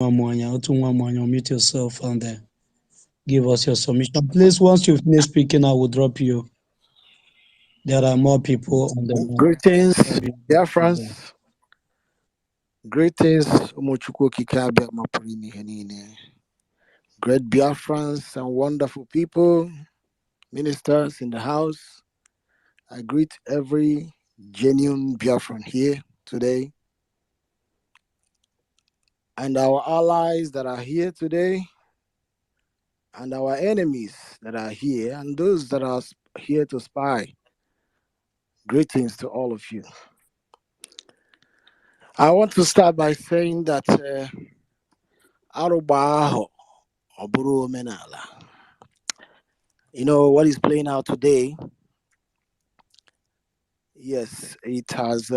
Mute yourself and give us your submission. Please, once you finish speaking, I will drop you. There are more people on the Greetings, line. Biafrans. Greetings, Umuchukwu Kikabia Mapurini Henine. Great Biafrans and wonderful people, ministers in the house. I greet every genuine Biafran here today, and our allies that are here today, and our enemies that are here, and those that are here to spy. Greetings to all of you. I want to start by saying that Arubaho Oburu Menala. You know what is playing out today? Yes, it has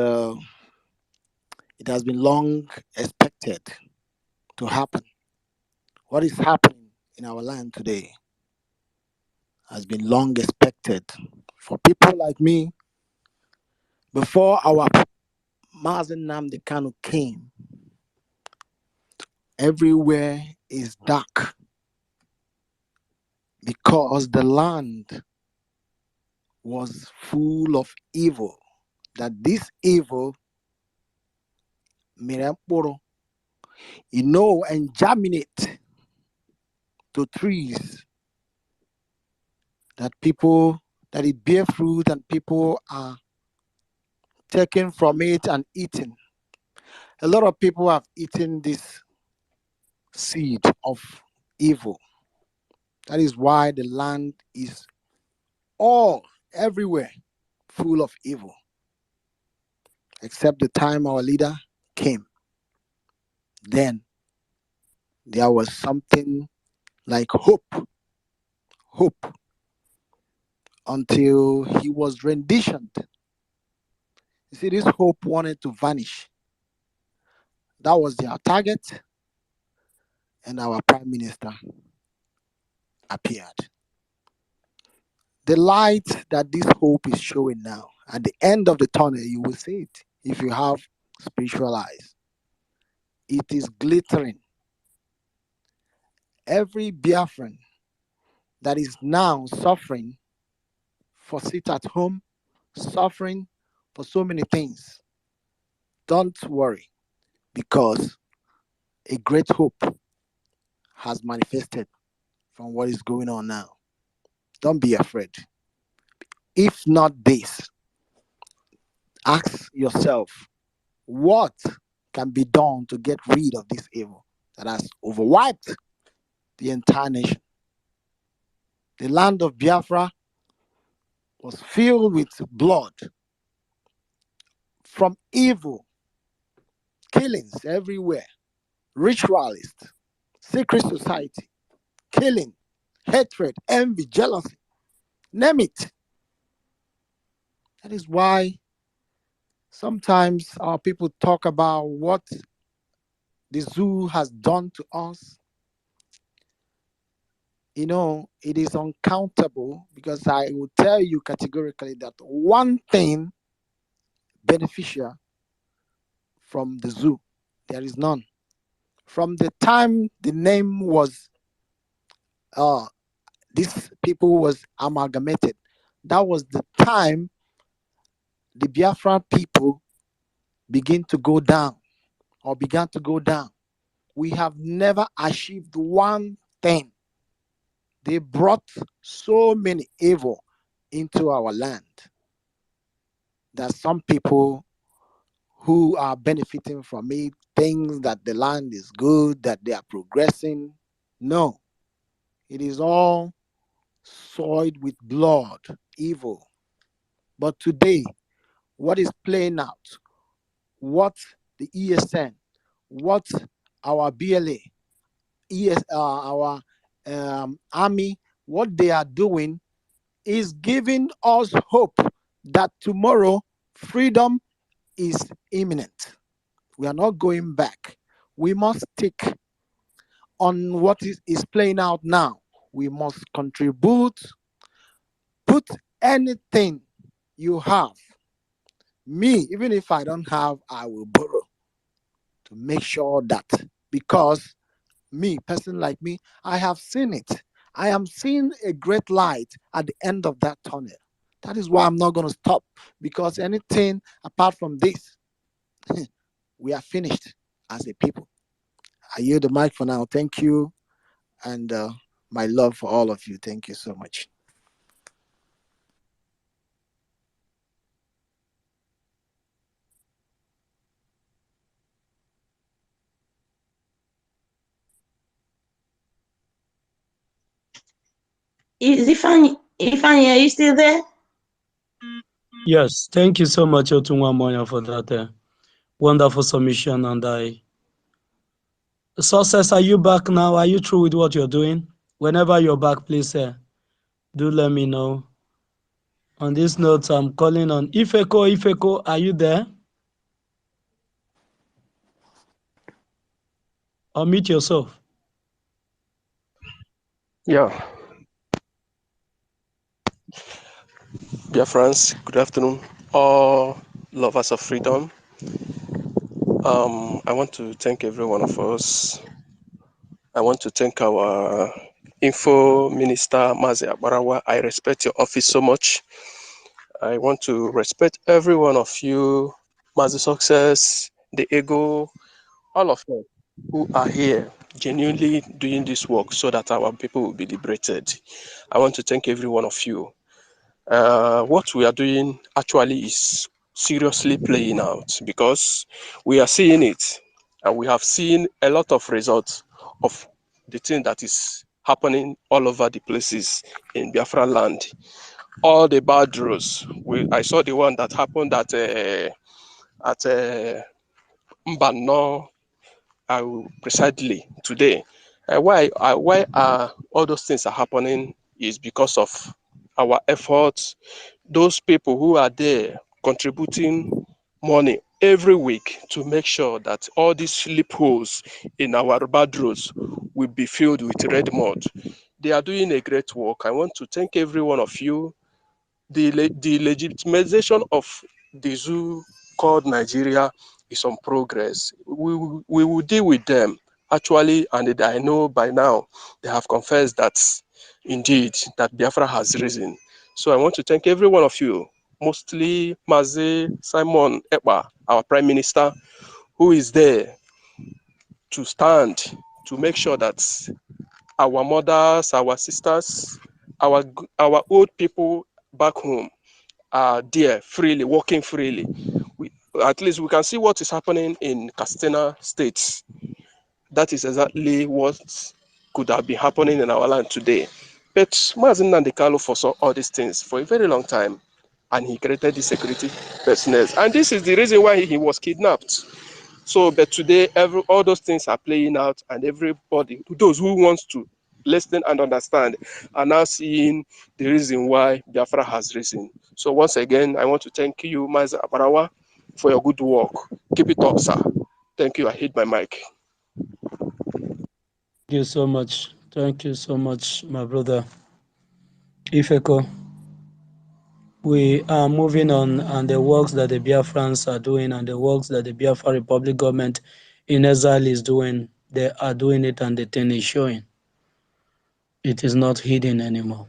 been long expected to happen. What is happening in our land today has been long expected for people like me. Before our Mazen Nnamdi Kanu came, everywhere is dark because the land was full of evil. That this evil, and germinate to trees that it bear fruit and people are taken from it and eaten. A lot of people have eaten this seed of evil. That is why the land is everywhere full of evil. Except the time our leader came. Then there was something like hope until he was renditioned. You see, this hope wanted to vanish. That was their target, and our prime minister appeared. The light that this hope is showing now, at the end of the tunnel, you will see it if you have spiritual eyes. It is glittering. Every Biafran that is now suffering for sit at home, suffering for so many things, don't worry, because a great hope has manifested from what is going on now. Don't be afraid. If not this, ask yourself, what can be done to get rid of this evil that has overwiped the entire nation? The land of Biafra was filled with blood from evil, killings everywhere, ritualists, secret society, killing, hatred, envy, jealousy, name it. That is why sometimes our people talk about what the zoo has done to us. You know, it is uncountable, because I will tell you categorically that one thing beneficial from the zoo, there is none. From the time the name was, this people was amalgamated, that was the time the Biafran people began to go down. We have never achieved one thing. They brought so many evil into our land that some people who are benefiting from it think that the land is good, that they are progressing. No, it is all soiled with blood, evil. But today, what is playing out, what the ESN, what our BLA, our army, what they are doing is giving us hope that tomorrow freedom is imminent. We are not going back. We must stick on what is playing out now. We must contribute, put anything you have. Me, even if I don't have, I will borrow to make sure that because me, person like me, I have seen it. I am seeing a great light at the end of that tunnel. That is why I'm not going to stop, because anything apart from this, we are finished as a people. I yield the mic for now. Thank you. And my love for all of you. Thank you so much. Is Ifani, are you still there? Yes, thank you so much, Otunwa Moya, for that wonderful submission. And Success, are you back now? Are you through with what you're doing? Whenever you're back, please do let me know. On this note, I'm calling on Ifeko. Ifeko, are you there? Unmute yourself. Yeah. Biafrans, good afternoon. All lovers of freedom. I want to thank every one of us. I want to thank our Info Minister, Mazi Abarawa. I respect your office so much. I want to respect every one of you, Mazi Success, the Ego, all of them who are here genuinely doing this work so that our people will be liberated. I want to thank every one of you. What we are doing actually is seriously playing out, because we are seeing it and we have seen a lot of results of the thing that is happening all over the places in Biafra land. All the bad roads. I saw the one that happened at Mbano precisely today. Why are all those things are happening is because of our efforts. Those people who are there contributing money every week to make sure that all these loopholes in our bad roads will be filled with red mud. They are doing a great work. I want to thank every one of you. The legitimization of the zoo called Nigeria is on progress. We will deal with them actually, and I know by now they have confessed that indeed that Biafra has risen. So I want to thank every one of you, mostly Mazi Simon Ekpa, our Prime Minister, who is there to stand to make sure that our mothers, our sisters, our old people back home are there freely, walking freely. At least we can see what is happening in Castina State. That is exactly what could have been happening in our land today. But Mazin Nandekalo foresaw all these things for a very long time, and he created the security personnel. And this is the reason why he was kidnapped. So, but today, all those things are playing out, and everybody, those who wants to listen and understand, are now seeing the reason why Biafra has risen. So once again, I want to thank you, Mazi Abarawa, for your good work. Keep it up, sir. Thank you. I hit my mic. Thank you so much. Thank you so much, my brother Ifeko. We are moving on, and the works that the Biafrans are doing and the works that the Biafra Republic government in exile is doing, they are doing it, and the thing is showing. It is not hidden anymore.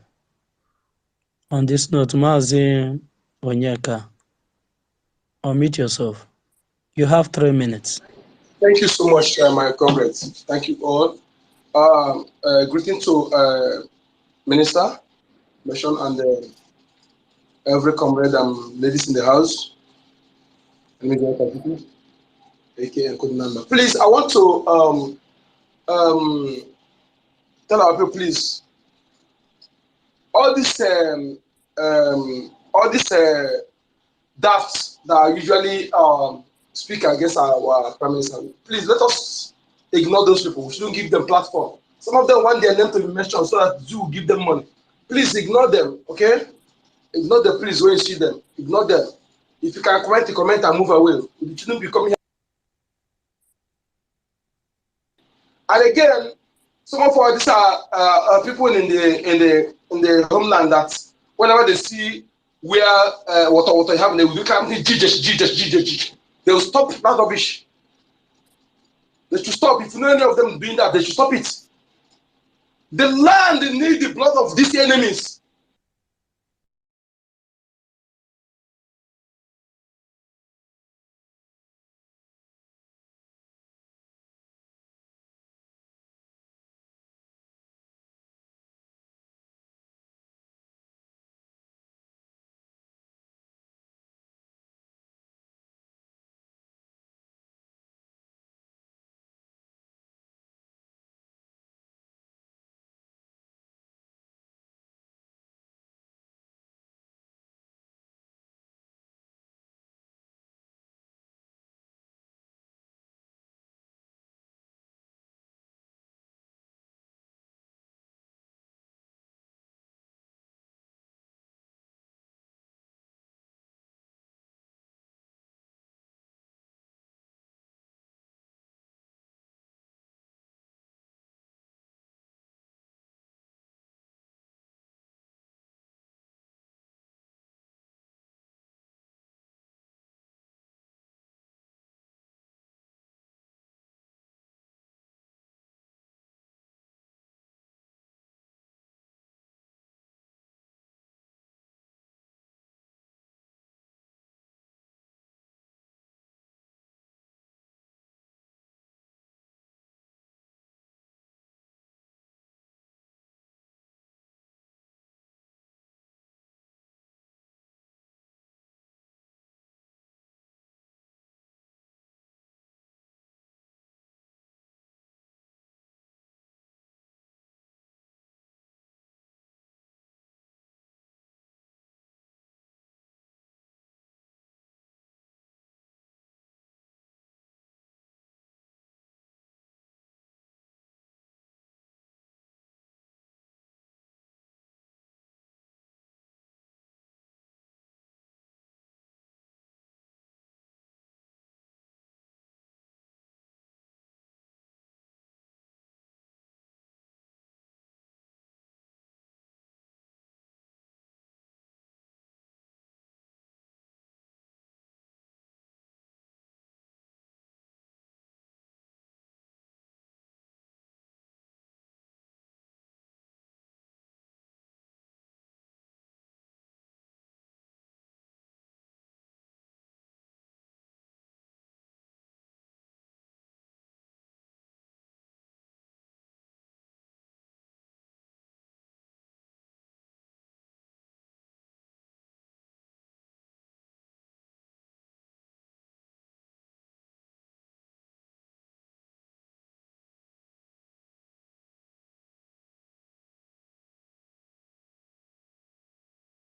On this note, Mazi Onyeka, unmute yourself. You have 3 minutes. Thank you so much, my comrades. Thank you all. Greeting to Minister, Mission, and every comrade and ladies in the house. Please, I want to tell our people, please, all these drafts that are usually speak against our prime minister, please let us ignore those people. We shouldn't give them platform. Some of them want their name to be mentioned so that you will give them money. Please ignore them, okay? Ignore them, please, when you see them. Ignore them. If you can comment, you comment and move away. You shouldn't be coming here. And again, some of these are people in the homeland that whenever they see where water happening, they will become Jesus. They will stop that rubbish. They should stop. If you know any of them doing that, they should stop it. The land needs the blood of these enemies.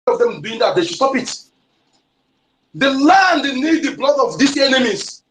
Of them doing that, they should stop it. The land needs the blood of these enemies.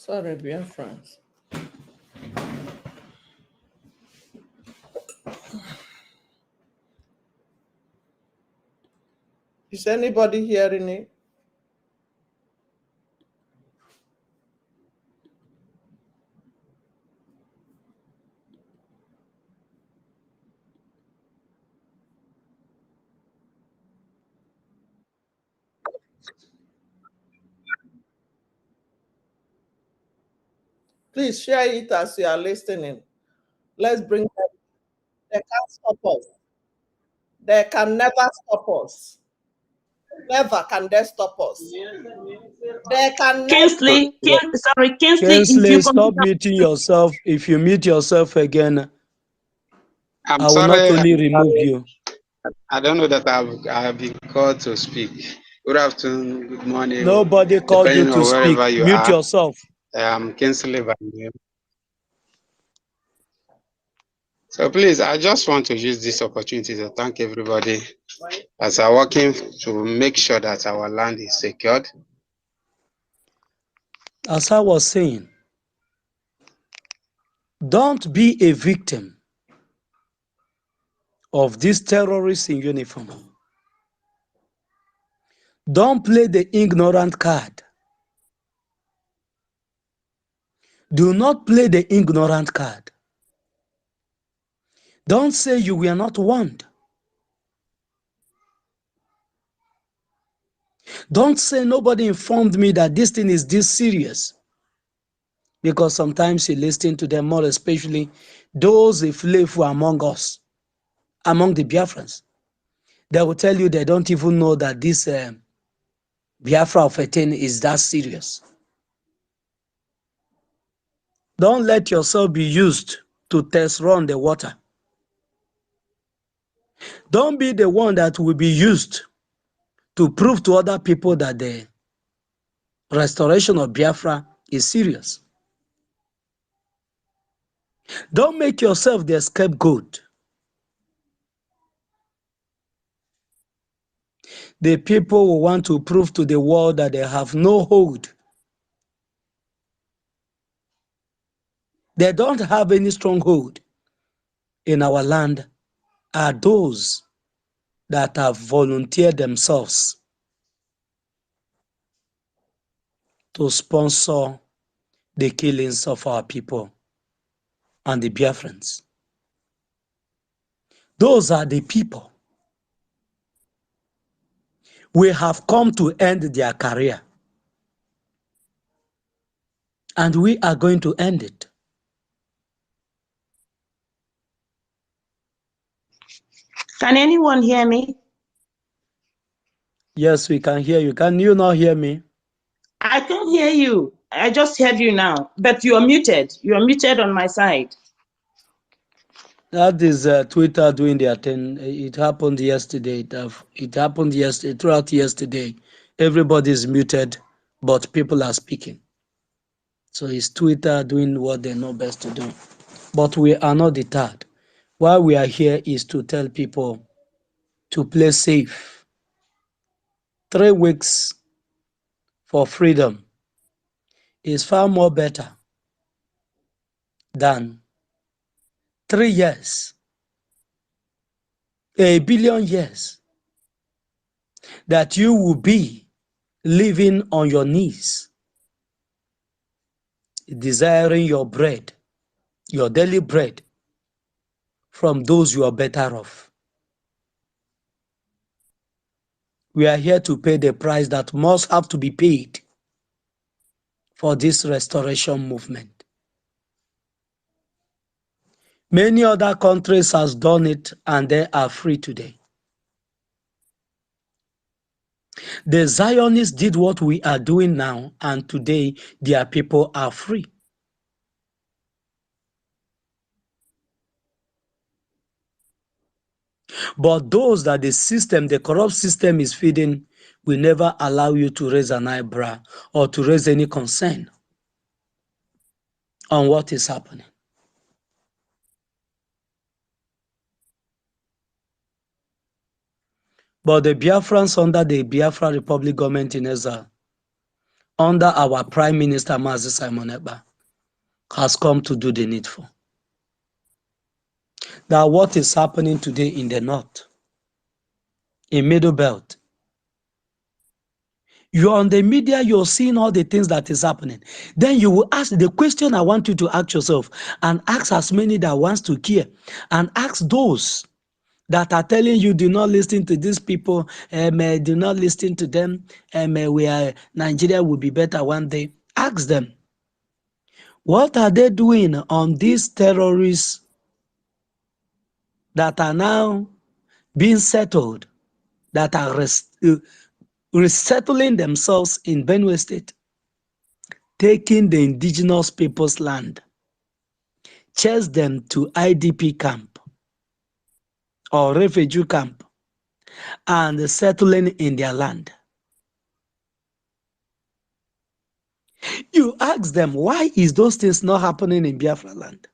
Sorry, Biafrans. Is anybody hearing it? Please share it as you are listening. Let's bring them. They can't stop us. They can never stop us. Never can they stop us. They can never. Kingsley, if Kensley, you stop continue, muting yourself. If you mute yourself again, I'm I will not sorry. only remove you. I don't know that I've been called to speak. Good afternoon, good morning, Nobody called you depending to on speak. wherever you Mute are. yourself. I'm Kinsley by name. So please, I just want to use this opportunity to thank everybody as are working to make sure that our land is secured. As I was saying, don't be a victim of these terrorists in uniform. Don't play the ignorant card. Do not play the ignorant card. Don't say you were not warned. Don't say nobody informed me that this thing is this serious. Because sometimes you listen to them, more especially those who live among us, among the Biafrans. They will tell you they don't even know that this Biafra of a thing is that serious. Don't let yourself be used to test run the water. Don't be the one that will be used to prove to other people that the restoration of Biafra is serious. Don't make yourself the scapegoat. The people will want to prove to the world that they have no hold. They don't have any stronghold in our land are those that have volunteered themselves to sponsor the killings of our people and the Biafrans. Those are the people. We have come to end their career, and we are going to end it. can anyone hear me? Yes, we can hear you. Can you not hear me? I can hear you. I just heard you now, but you are muted. You are muted on my side. That is Twitter doing their thing. It happened yesterday. It happened yesterday, throughout yesterday. Everybody is muted, but people are speaking. So it's Twitter doing what they know best to do. But we are not deterred. Why we are here is to tell people to play safe. 3 weeks for freedom is far more better than 3 years, a billion years that you will be living on your knees, desiring your bread, your daily bread, from those you are better off. We are here to pay the price that must have to be paid for this restoration movement. Many other countries has done it and they are free today. The Zionists did what we are doing now, and today their people are free. But those that the system, the corrupt system is feeding, will never allow you to raise an eyebrow or to raise any concern on what is happening. But the Biafrans under the Biafra Republic government in exile under our Prime Minister Mazi Simon Ekpa has come to do the needful. That what is happening today in the north, in Middle Belt, you're on the media, you're seeing all the things that is happening. Then you will ask the question I want you to ask yourself, and ask as many that wants to care, and ask those that are telling you do not listen to these people, do not listen to them, Nigeria will be better one day. Ask them, what are they doing on these terrorists that are now being settled, that are resettling themselves in Benue State, taking the indigenous people's land, chase them to IDP camp or refugee camp, and settling in their land. You ask them, why is those things not happening in Biafra land?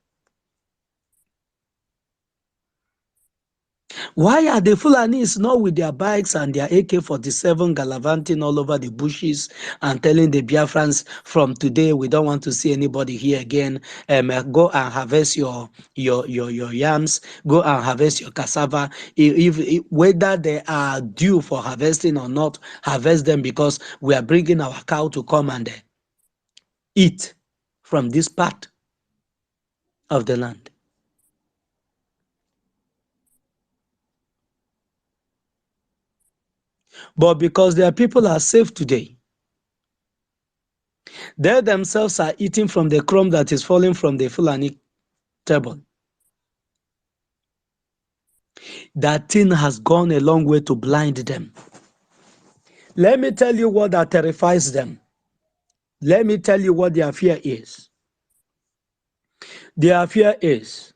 Why are the Fulanis not with their bikes and their AK-47 gallivanting all over the bushes and telling the Biafrans, from today we don't want to see anybody here again. Go and harvest your yams. Go and harvest your cassava. If whether they are due for harvesting or not, harvest them, because we are bringing our cow to come and eat from this part of the land. But because their people are safe today, they themselves are eating from the crumb that is falling from the Fulani table. That thing has gone a long way to blind them. Let me tell you what that terrifies them. Let me tell you what their fear is. Their fear is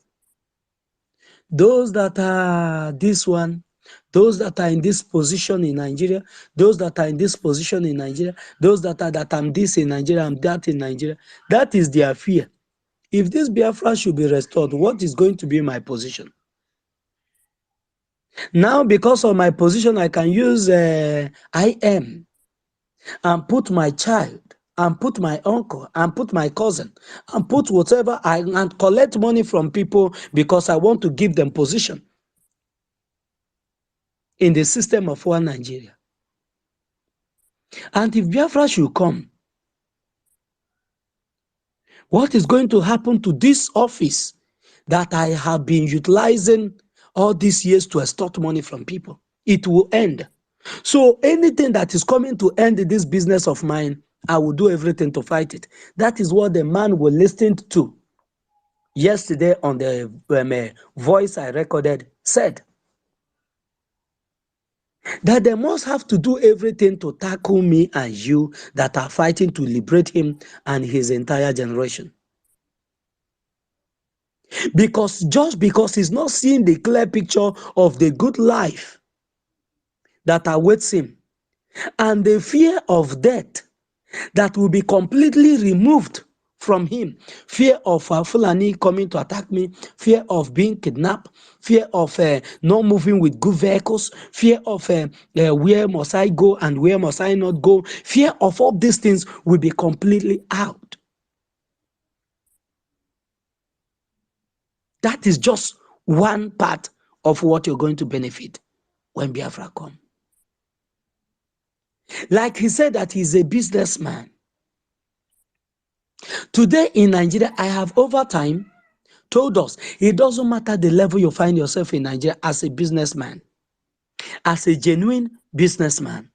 those that are this one, those that are in this position in Nigeria, those that are in this position in Nigeria, those that are that I'm this in Nigeria, I'm that in Nigeria. That is their fear. If this Biafra should be restored, what is going to be my position? Now, because of my position, I can use IM and put my child, and put my uncle, and put my cousin, and put whatever, and collect money from people because I want to give them position in the system of one Nigeria. And if Biafra should come, what is going to happen to this office that I have been utilizing all these years to extort money from people? It will end. So anything that is coming to end this business of mine, I will do everything to fight it. That is what the man we listened to yesterday on the voice I recorded said. That they must have to do everything to tackle me and you that are fighting to liberate him and his entire generation. Because just because he's not seeing the clear picture of the good life that awaits him and the fear of death that will be completely removed from him. Fear of Fulani coming to attack me, fear of being kidnapped, fear of not moving with good vehicles, fear of where must I go and where must I not go. Fear of all these things will be completely out. That is just one part of what you're going to benefit when Biafra comes. Like he said that he's a businessman. Today in Nigeria, I have over time told us it doesn't matter the level you find yourself in Nigeria as a businessman, as a genuine businessman.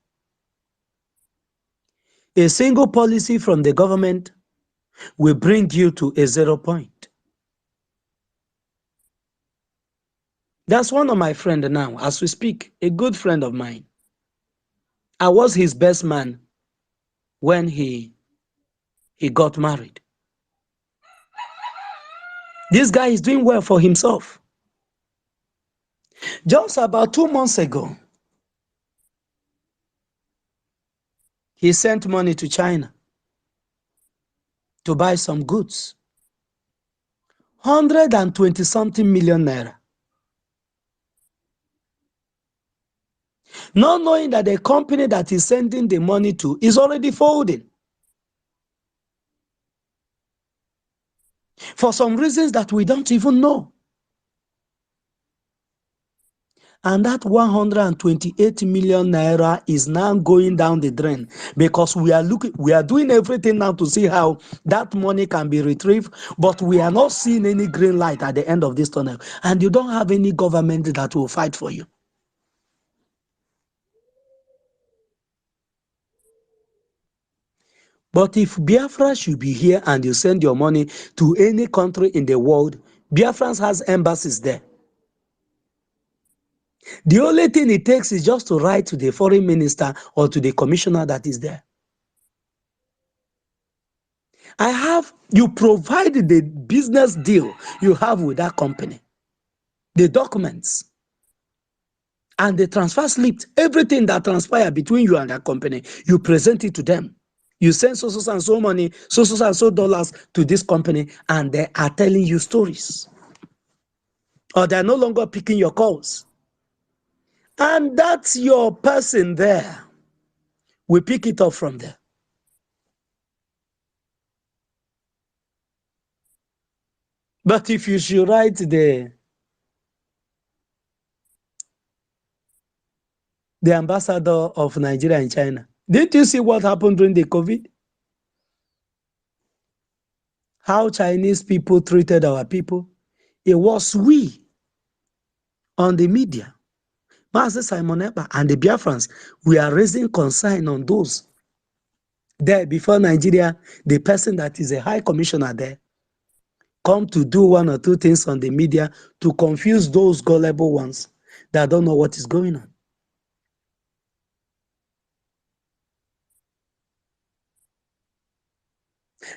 A single policy from the government will bring you to a 0 point. That's one of my friends now, as we speak, a good friend of mine. I was his best man when he got married. This guy is doing well for himself. Just about 2 months ago, he sent money to China to buy some goods. 120-something million naira. Not knowing that the company that is sending the money to is already folding. for some reasons that we don't even know. And that 128 million naira is now going down the drain because we are doing everything now to see how that money can be retrieved, but we are not seeing any green light at the end of this tunnel. And you don't have any government that will fight for you. But if Biafra should be here and you send your money to any country in the world, Biafrans has embassies there. The only thing it takes is just to write to the foreign minister or to the commissioner that is there. You provide the business deal you have with that company, the documents, and the transfer slips, everything that transpired between you and that company, you present it to them. You send so and so money, so and so dollars to this company, and they are telling you stories. Or they're no longer picking your calls. And that's your person there. We pick it up from there. But if you should write the ambassador of Nigeria in China, didn't you see what happened during the COVID? How Chinese people treated our people? It was we on the media, Master Simon Ekpa and the Biafrans, we are raising concern on those there before Nigeria, the person that is a high commissioner there, come to do one or two things on the media to confuse those gullible ones that don't know what is going on.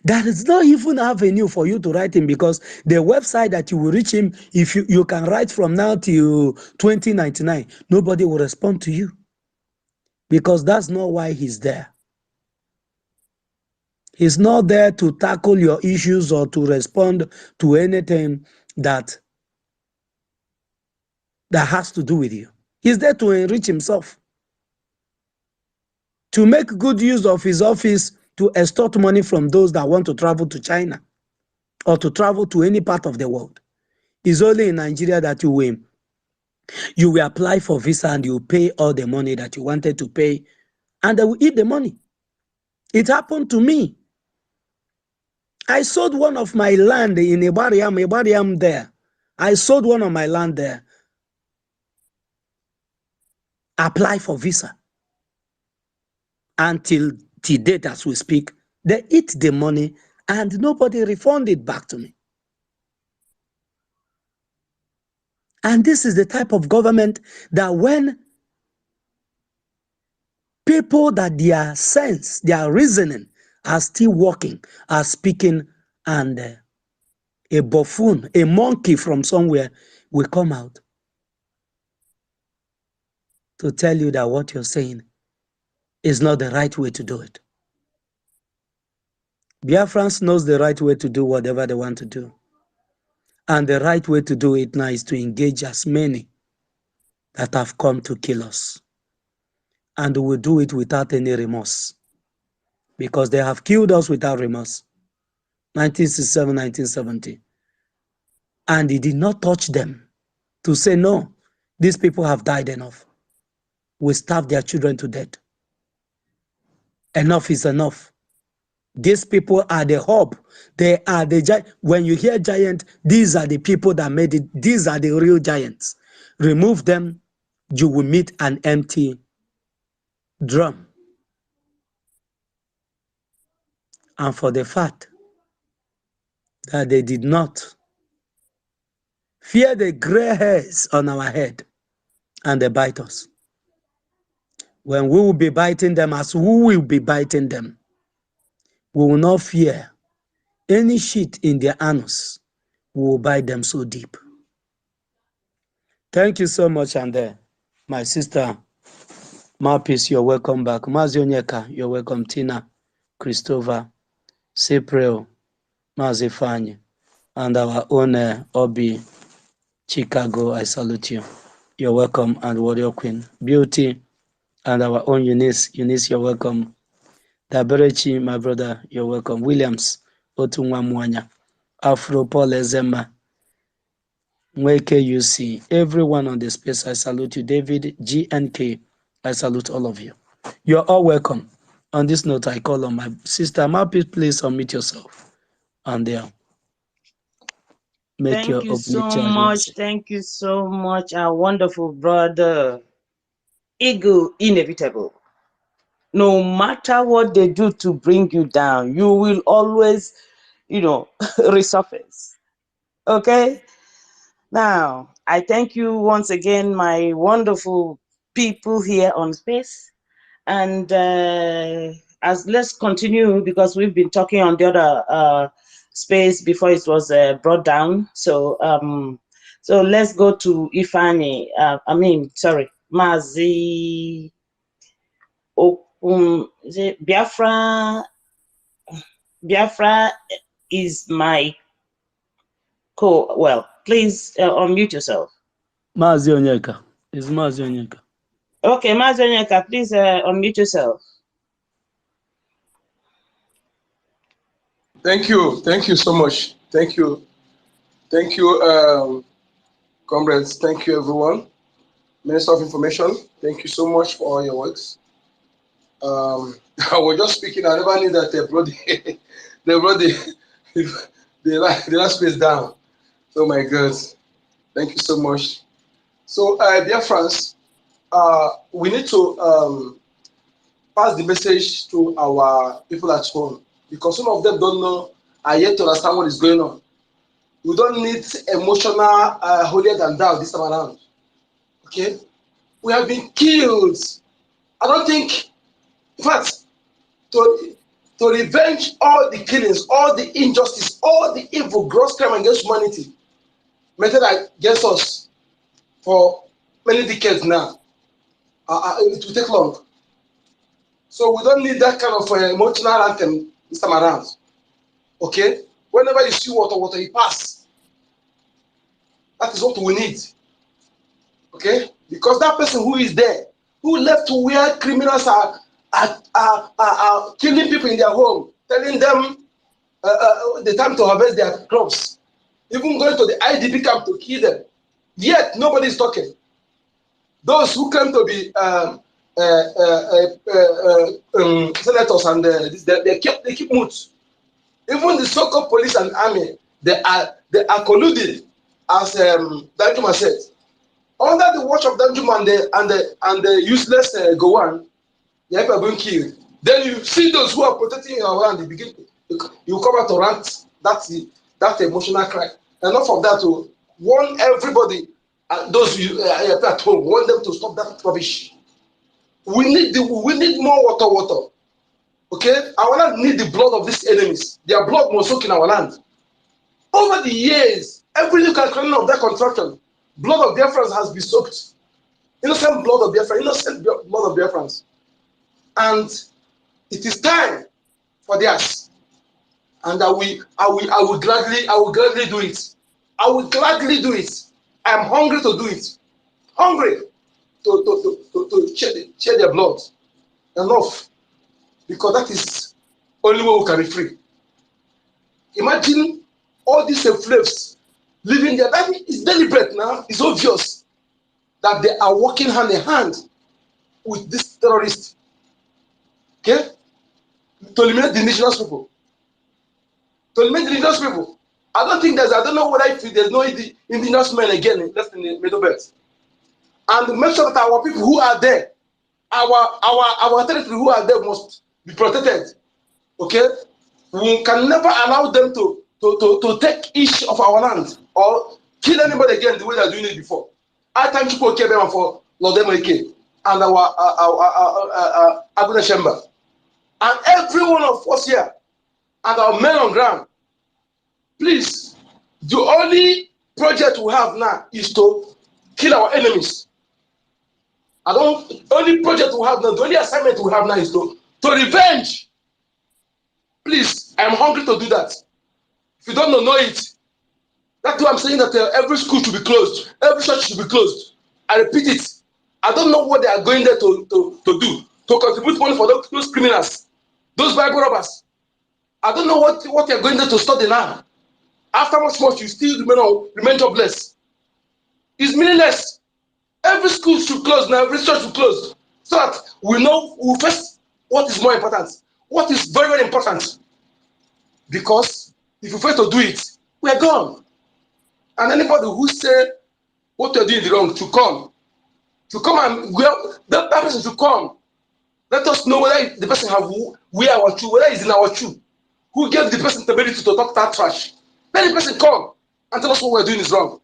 There is not even avenue for you to write him because the website that you will reach him, if you can write from now till 2099, nobody will respond to you because that's not why he's there. He's not there to tackle your issues or to respond to anything that has to do with you. He's there to enrich himself, to make good use of his office to extort money from those that want to travel to China or to travel to any part of the world. It's only in Nigeria that you will apply for visa and you pay all the money that you wanted to pay and they will eat the money. It happened to me. I sold one of my land in Ibariam there. I sold one of my land there. Apply for visa. Until date as we speak, they eat the money and nobody refunded back to me. And this is the type of government that when people that their sense, their reasoning are still working, are speaking, and a buffoon, a monkey from somewhere will come out to tell you that what you're saying is not the right way to do it. Biafrans knows the right way to do whatever they want to do. And the right way to do it now is to engage as many that have come to kill us. And we will do it without any remorse. Because they have killed us without remorse. 1967, 1970. And it did not touch them to say, no, these people have died enough. We starve their children to death. Enough is enough. These people are the hub. They are the giant. When you hear giant, these are the people that made it. These are the real giants. Remove them, you will meet an empty drum. And for the fact that they did not fear the gray hairs on our head and they bite us, when we will be biting them as we will be biting them, we will not fear any shit in their anus. We will bite them so deep. Thank you so much, and my sister Marpis, you're welcome back. Mazionyeka, you're welcome. Tina, Christopher, Cypriel, Mazifany, and our own Obi, Chicago, I salute you. You're welcome, and Warrior Queen. Beauty, and our own Eunice, you're welcome. Daberechi, my brother, you're welcome. Williams, Otunwa Mwanya, Afro Paul Ezema, Nweke UC, everyone on the space, I salute you. David, GNK, I salute all of you. You're all welcome. On this note, I call on my sister Mapi, please unmute yourself. And make your Thank you opening so charge. much. Thank you so much, our wonderful brother. Eagle inevitable. No matter what they do to bring you down, you will always, resurface. Okay? Now, I thank you once again, my wonderful people here on space. And as let's continue, because we've been talking on the other space before it was brought down. So let's go to Ifani. Mazi. Is it Biafra? Biafra is my well, please unmute yourself. Mazi Onyeka. Is Mazi Onyeka. Okay, Mazi Onyeka, please unmute yourself. Thank you so much. Thank you, comrades. Thank you, everyone. Minister of Information, thank you so much for all your works. I was just speaking. I never knew that they brought the last space down. Oh my God! Thank you so much. So, Biafrans, we need to pass the message to our people at home, because some of them don't know, are yet to understand what is going on. We don't need emotional holier than thou this time around. Okay, we have been killed. I don't think, in fact, to revenge all the killings, all the injustice, all the evil, gross crime against humanity meted against us for many decades now. It will take long. So we don't need that kind of emotional anthem this time around. Okay? Whenever you see water, you pass. That is what we need. Okay? Because that person who is there, who left to where criminals are killing people in their home, telling them the time to harvest their crops, even going to the IDP camp to kill them. Yet nobody is talking. Those who claim to be senators and they keep mute. Even the so-called police and army, they are colluding, as Danjuma said. Under the watch of Danjuma and the useless Gowan, the people are being killed. Then you see those who are protecting your land. You come out to rant. That's emotional cry. Enough of that to warn everybody, those at home, warn them to stop that rubbish. We need more water. Okay, our land need the blood of these enemies. Their blood must soak in our land. Over the years, every new calculation of that construction, blood of Biafrans has been soaked. Innocent blood of Biafrans, innocent blood of Biafrans. And it is time for theirs. And I will gladly do it. I will gladly do it. I am hungry to do it. Hungry to share their blood. Enough. Because that is only way we can be free. Imagine all these slaves living there. That is deliberate now. It's obvious that they are working hand in hand with these terrorists. Okay? To eliminate the indigenous people. To eliminate the indigenous people. I don't know whether if there's no indigenous men again left in the Middle Belt. And make sure that our people who are there, our territory who are there must be protected. Okay? We can never allow them to take each of our land or kill anybody again the way they're doing it before. I thank you for Lord Emeke and our Abuna Shemba. And every one of us here and our men on ground, please, the only project we have now is to kill our enemies. Only project we have now, the only assignment we have now is to revenge. Please, I'm hungry to do that. If you don't know it. That's why I'm saying that every school should be closed. Every church should be closed. I repeat it. I don't know what they are going there to do. To contribute money for those criminals. Those Bible robbers. I don't know what they are going there to study now. After much, you still remain jobless. It's meaningless. Every school should close now, every church should close, so that we know we first what is more important, what is very, very important. Because if you fail to do it, we are gone. And anybody who say what you're doing is wrong to come and that person should come. Let us know whether the person have wear our shoe, whether it's in our shoe. Who gave the person the ability to talk that trash? Let the person come and tell us what we're doing is wrong.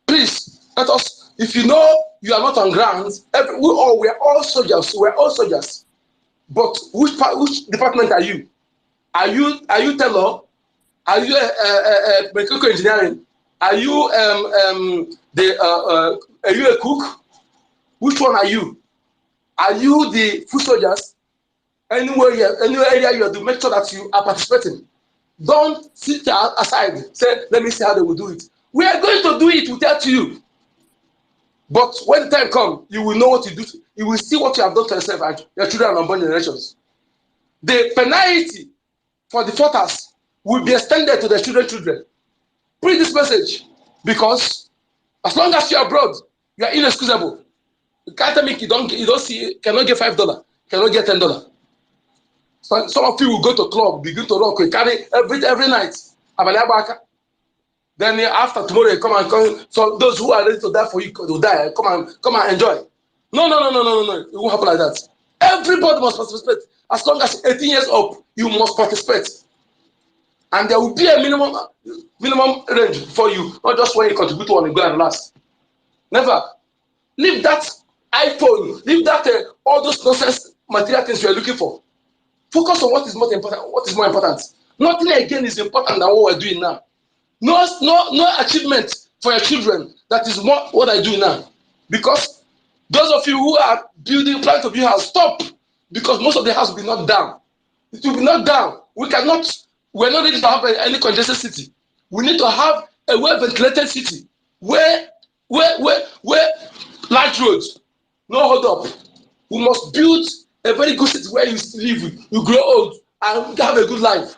Please, let us, if you know you are not on grounds, we are all soldiers, we're all soldiers. But which department are you? Are you tailor? Are you mechanical engineering? Are you are you a cook? Which one are you? Are you the foot soldiers? Any area you are to make sure that you are participating. Don't sit aside, say, let me see how they will do it. We are going to do it without you. But when the time comes, you will know what you do. You will see what you have done to yourself and your children and unborn generations. The penalty for the faulters will be extended to the children. Bring this message, because as long as you are abroad, you are inexcusable. You can't tell me cannot get $5, cannot get $10. So some of you will go to club, begin to rock, you carry every night. Then after tomorrow, you come. So those who are ready to die for you will die. Come and enjoy. No. It won't happen like that. Everybody must participate. As long as 18 years up, you must participate. And there will be a minimum range for you, not just when you contribute to one and go and last. Never. Leave that iPhone, leave that all those nonsense material things you are looking for. Focus on what is more important. What is more important? Nothing again is important than what we're doing now. No achievement for your children. That is what I do now. Because those of you who are plan to build house, stop. Because most of the house will be knocked down. It will be knocked down. We're not ready to have any congested city. We need to have a well-ventilated city where large roads, no hold up. We must build a very good city where you live, you grow old, and have a good life.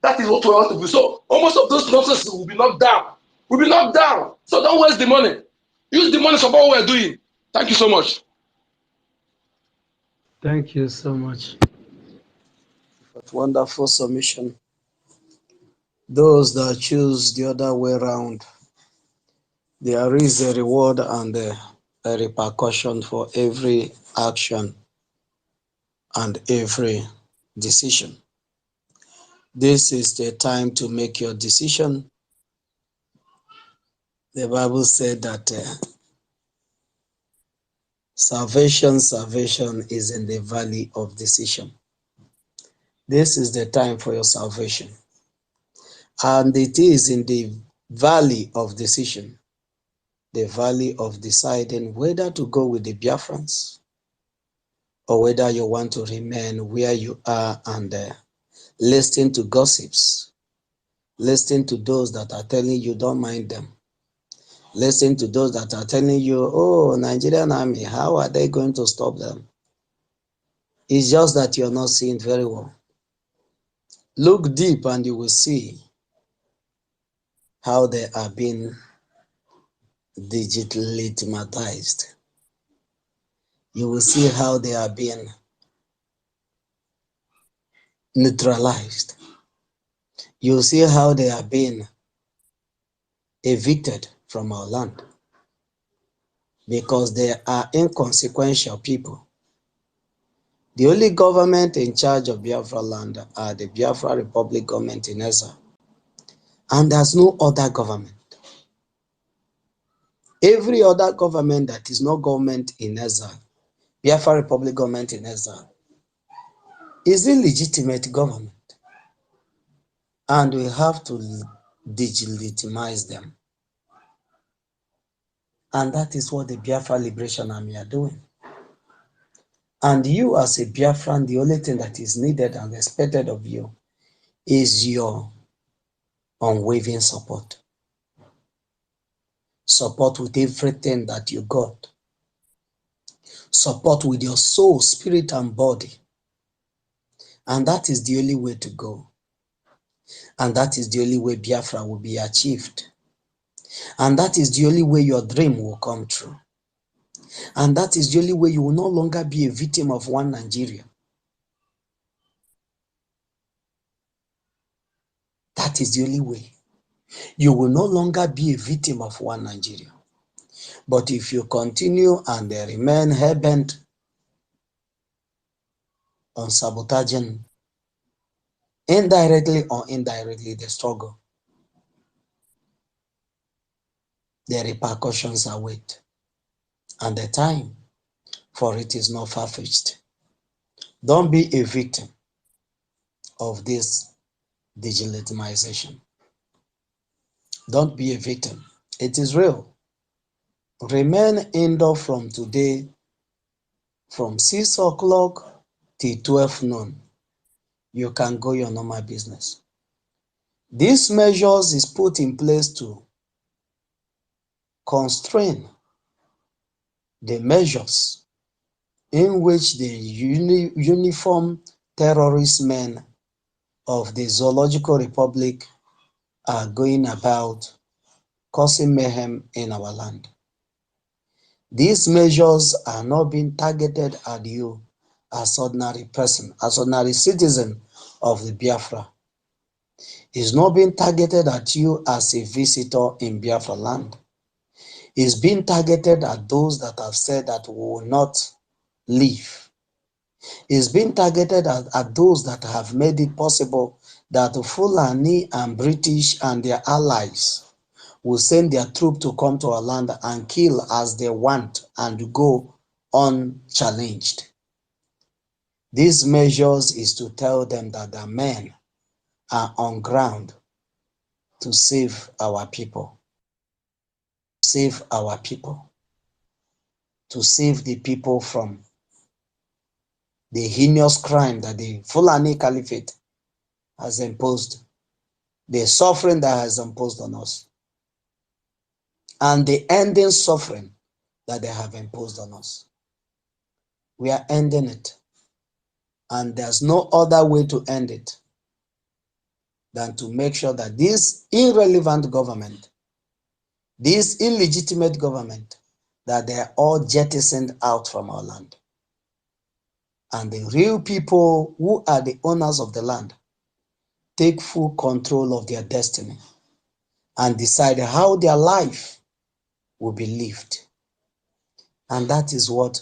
That is what we want to do. So almost of those nonsense will be knocked down. Will be knocked down. So don't waste the money. Use the money for what we're doing. Thank you so much. Thank you so much. That wonderful submission. Those that choose the other way around, there is a reward and a repercussion for every action and every decision. This is the time to make your decision. The Bible said that salvation is in the valley of decision. This is the time for your salvation. And it is in the valley of decision, the valley of deciding whether to go with the Biafrans or whether you want to remain where you are and listen to gossips, listen to those that are telling you don't mind them, listen to those that are telling you, oh, Nigerian army, how are they going to stop them? It's just that you're not seeing very well. Look deep and you will see how they are being digitalized. You will see how they are being neutralized. You will see how they are being evicted from our land because they are inconsequential people. The only government in charge of Biafra land are the Biafra Republic government in Ezra. And there's no other government. Every other government that is not government in Ezra, Biafra Republic government in Ezra, is illegitimate government. And we have to delegitimize them. And that is what the Biafra Liberation Army are doing. And you as a Biafran, the only thing that is needed and expected of you is your unwavering support. Support with everything that you got. Support with your soul, spirit, and body. And that is the only way to go. And that is the only way Biafra will be achieved. And that is the only way your dream will come true. And that is the only way you will no longer be a victim of one Nigeria. That is the only way. You will no longer be a victim of one Nigeria. But if you continue and remain hell-bent on sabotaging, indirectly or indirectly, the struggle, the repercussions await. And the time for it is not far-fetched. Don't be a victim of this delegitimization. Don't be a victim. It is real. Remain indoor from today, from 6 o'clock till 12 noon. You can go your normal business. These measures is put in place to constrain the measures in which the uniform terrorist men of the Zoological Republic are going about causing mayhem in our land. These measures are not being targeted at you as ordinary person, as ordinary citizen of the Biafra. It's not being targeted at you as a visitor in Biafra land. It's being targeted at those that have said that we will not leave. It's being targeted at those that have made it possible that Fulani and British and their allies will send their troops to come to our land and kill as they want and go unchallenged. These measures is to tell them that the men are on ground to save our people, save our people, to save the people from the heinous crime that the Fulani Caliphate has imposed, the suffering that has imposed on us, and the ending suffering that they have imposed on us. We are ending it. And there's no other way to end it than to make sure that this irrelevant government, this illegitimate government, that they are all jettisoned out from our land. And the real people who are the owners of the land take full control of their destiny and decide how their life will be lived. And that is what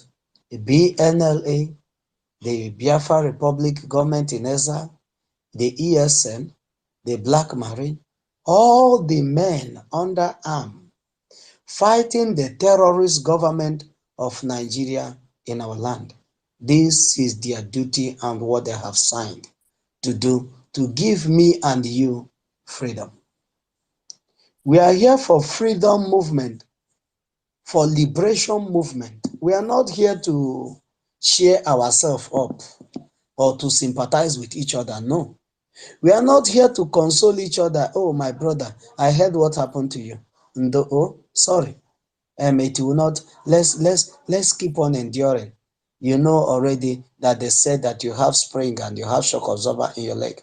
the BNLA, the Biafra Republic Government in exile, the ESN, the Black Marine, all the men under arm fighting the terrorist government of Nigeria in our land. This is their duty and what they have signed to do, to give me and you freedom. We are here for freedom movement, for liberation movement. We are not here to cheer ourselves up or to sympathize with each other, no. We are not here to console each other. Oh, my brother, I heard what happened to you. Oh, sorry. It will not. Let's keep on enduring. You know already that they said that you have spring and you have shock absorber in your leg.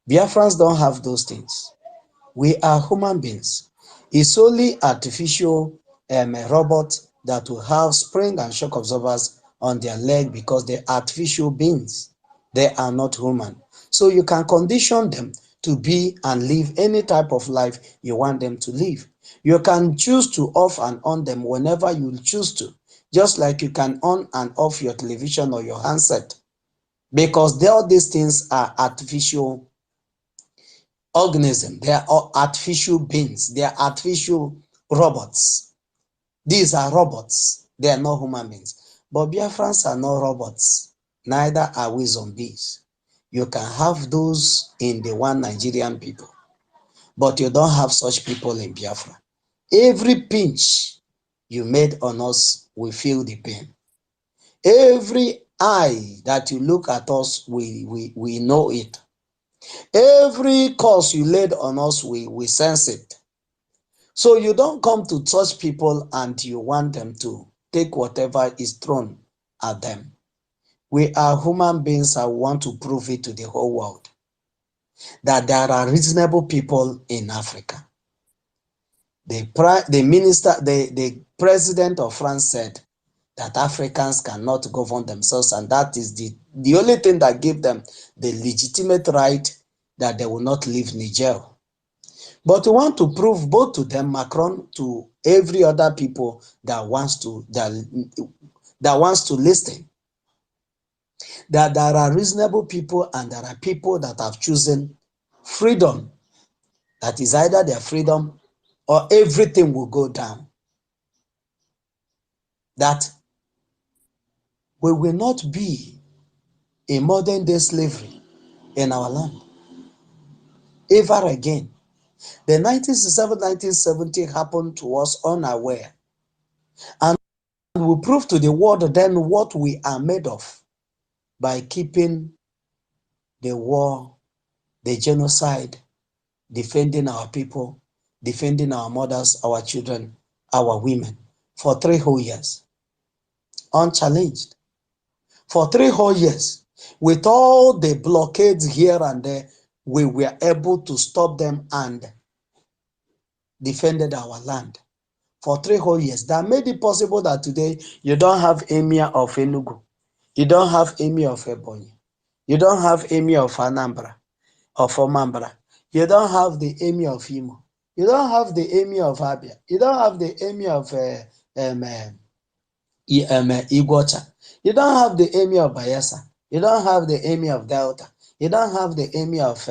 Biafrans don't have those things. We are human beings. It's only artificial robot that will have spring and shock absorbers on their leg because they're artificial beings. They are not human. So you can condition them to be and live any type of life you want them to live. You can choose to off and on them whenever you choose to, just like you can on and off your television or your handset, because all these things are artificial organisms. They are all artificial beings. They are artificial robots. These are robots. They are not human beings. But Biafrans are not robots. Neither are we zombies. You can have those in the one Nigerian people, but you don't have such people in Biafra. Every pinch you made on us, we feel the pain. Every eye that you look at us, we know it. Every curse you laid on us, we sense it. So you don't come to touch people and you want them to take whatever is thrown at them. We are human beings and want to prove it to the whole world that there are reasonable people in Africa. The president of France said that Africans cannot govern themselves, and that is the only thing that gave them the legitimate right that they will not leave Niger. But we want to prove both to them, Macron, to every other people that wants to listen, that there are reasonable people and there are people that have chosen freedom. That is either their freedom or everything will go down. That we will not be a modern day slavery in our land ever again. The 1967-1970 happened to us unaware, and we prove to the world then what we are made of by keeping the war, the genocide, defending our people, defending our mothers, our children, our women for 3 whole years, unchallenged. For 3 whole years, with all the blockades here and there, we were able to stop them and defended our land for 3 whole years. That made it possible that today you don't have Emir of Enugu, you don't have Emir of Ebonyi, you don't have Emir of Anambra, of Omambra, you don't have the Emir of Imo, you don't have the Emir of Abia, you don't have the Emir of Iguacha, you don't have the Emir of Bayelsa, you don't have the Emir of Delta, you don't have the Emir of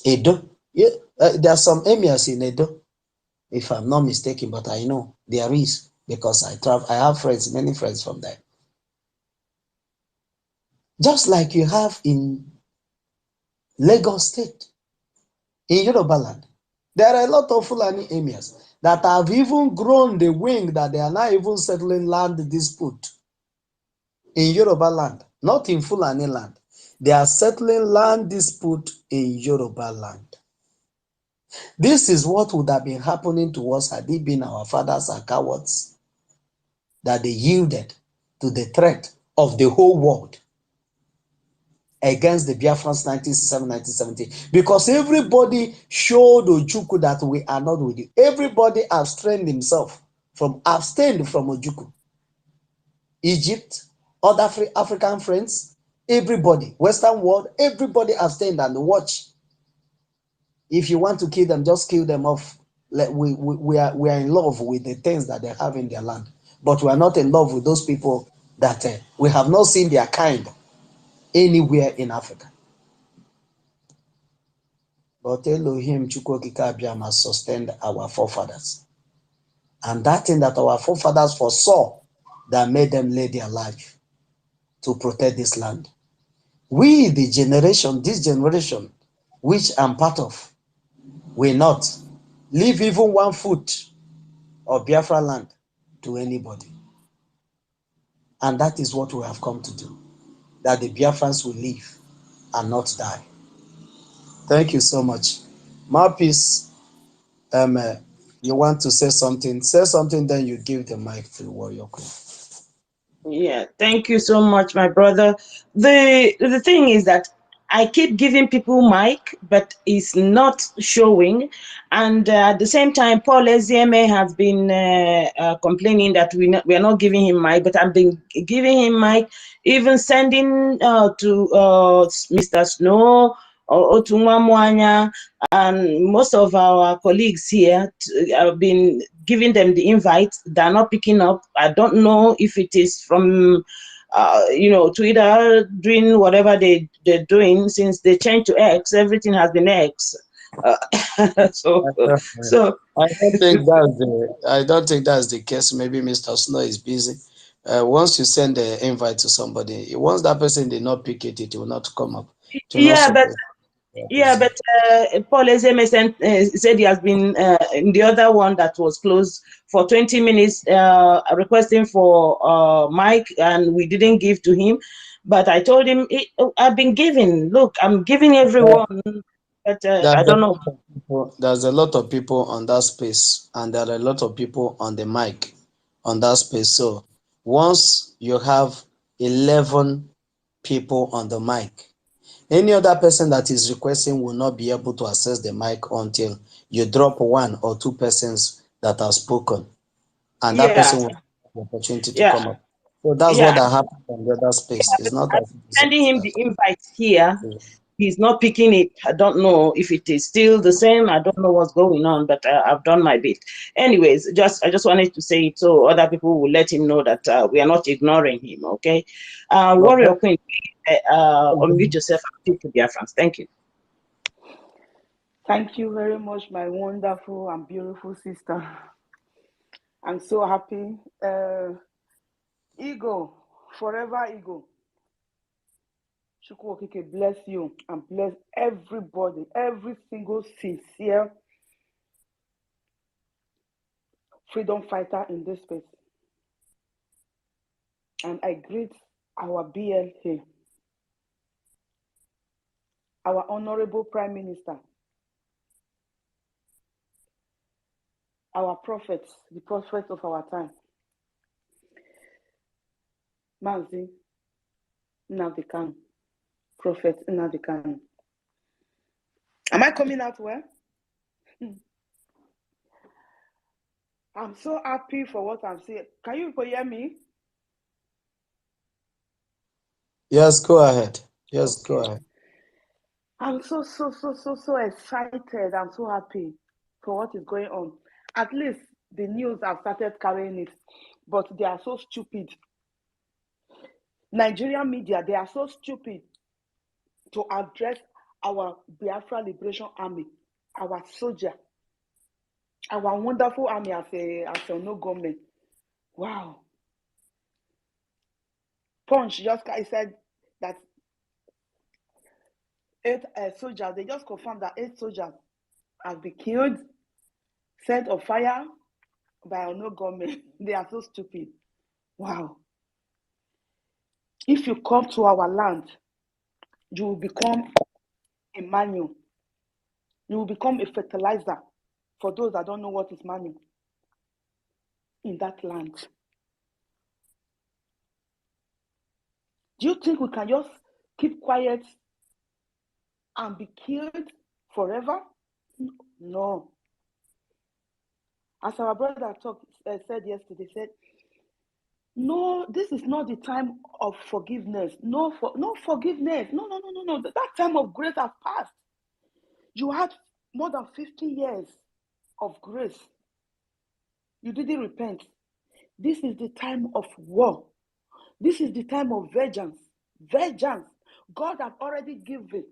Edo. There are some emirs in Edo, if I'm not mistaken, but I know there is because I have friends, many friends from there. Just like you have in Lagos State, in Yoruba land, there are a lot of Fulani emirs that have even grown the wing that they are now even settling land dispute in Yoruba land, not in Fulani land. They are settling land dispute in Yoruba land. This is what would have been happening to us had it been our fathers and cowards, that they yielded to the threat of the whole world against the Biafrans 1967-1970, because everybody showed Ojukwu that we are not with you. Everybody abstained himself from Ojukwu. Egypt, other African friends, everybody, Western world, everybody abstained and watch. If you want to kill them, just kill them off. We are in love with the things that they have in their land, but we are not in love with those people that we have not seen their kind anywhere in Africa. But Elohim Chukwokika Abiyama sustained our forefathers. And that thing that our forefathers foresaw that made them lay their life to protect this land. We, this generation, which I'm part of, will not leave even 1 foot of Biafra land to anybody. And that is what we have come to do, that the Biafrans will live and not die. Thank you so much. Mapis, you want to say something? Say something, then you give the mic to Warrior Queen. Yeah, thank you so much, my brother. The thing is that I keep giving people mic, but it's not showing. And at the same time, Paul Ezieme has been complaining that we are not giving him mic, but I've been giving him mic, even sending to Mr. Snow or Otunwa Mwanya, and most of our colleagues here have been giving them the invite. They're not picking up. I don't know if it is from Twitter doing whatever they're doing. Since they changed to X, everything has been X. So I don't think that's the case. Maybe Mr. Snow is busy. Once you send the invite to somebody, once that person did not pick it, it will not come up. But Paul Ezeme said he has been in the other one that was closed for 20 minutes requesting for mic, and we didn't give to him. But I told him, I've been giving. Look, I'm giving everyone. But I don't know. There's a lot of people on that space, and there are a lot of people on the mic on that space. So once you have 11 people on the mic, Any other person that is requesting will not be able to access the mic until you drop 1 or 2 persons that have spoken, and that Yeah, person will have the opportunity to yeah, come up. So that's what yeah. that happened on the other space. It's not I'm as sending him the invite here. He's not picking it. I don't know if it is still the same. I don't know what's going on, but I've done my bit. Anyways, I just wanted to say it so other people will let him know that we are not ignoring him. Okay, Warrior Queen, unmute yourself and speak to Biafrans. Thank you. Thank you very much, my wonderful and beautiful sister. I'm so happy. Ego, forever ego. Chukwokike bless you and bless everybody, every single sincere freedom fighter in this space. And I greet our BLA, our Honorable Prime Minister, our prophets, the prophets of our time, Mazi Nnamdi Kanu, Prophet Nnamdi Kanu. Am I coming out well? I'm so happy for what I'm seeing. Can you people hear me? Yes, go ahead. Yes, Okay. go ahead. I'm so excited. I'm so happy for what is going on. At least the news have started carrying it, but they are so stupid. Nigerian media, they are so stupid to address our Biafra Liberation Army, our soldier, our wonderful army as a no government. Wow. Punch just said that 8 soldiers, they just confirmed that 8 soldiers have been killed, set on fire by no government. They are so stupid. Wow. If you come to our land, you will become a manure. You will become a fertilizer for those that don't know what is manure in that land. Do you think we can just keep quiet and be killed forever? No. As our brother said yesterday, said, no, this is not the time of forgiveness. No forgiveness. No. That time of grace has passed. You had more than 50 years of grace. You didn't repent. This is the time of war. This is the time of vengeance. Vengeance. God has already given.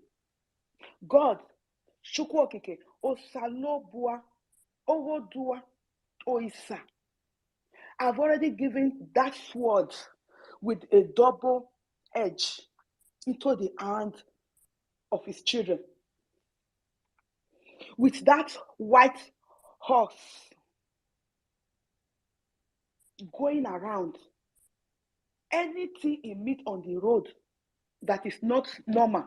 God, Chukwokike, Osalobua, Ogodua, Oisa. I've already given that sword with a double edge into the hand of his children. With that white horse going around, anything he meets on the road that is not normal,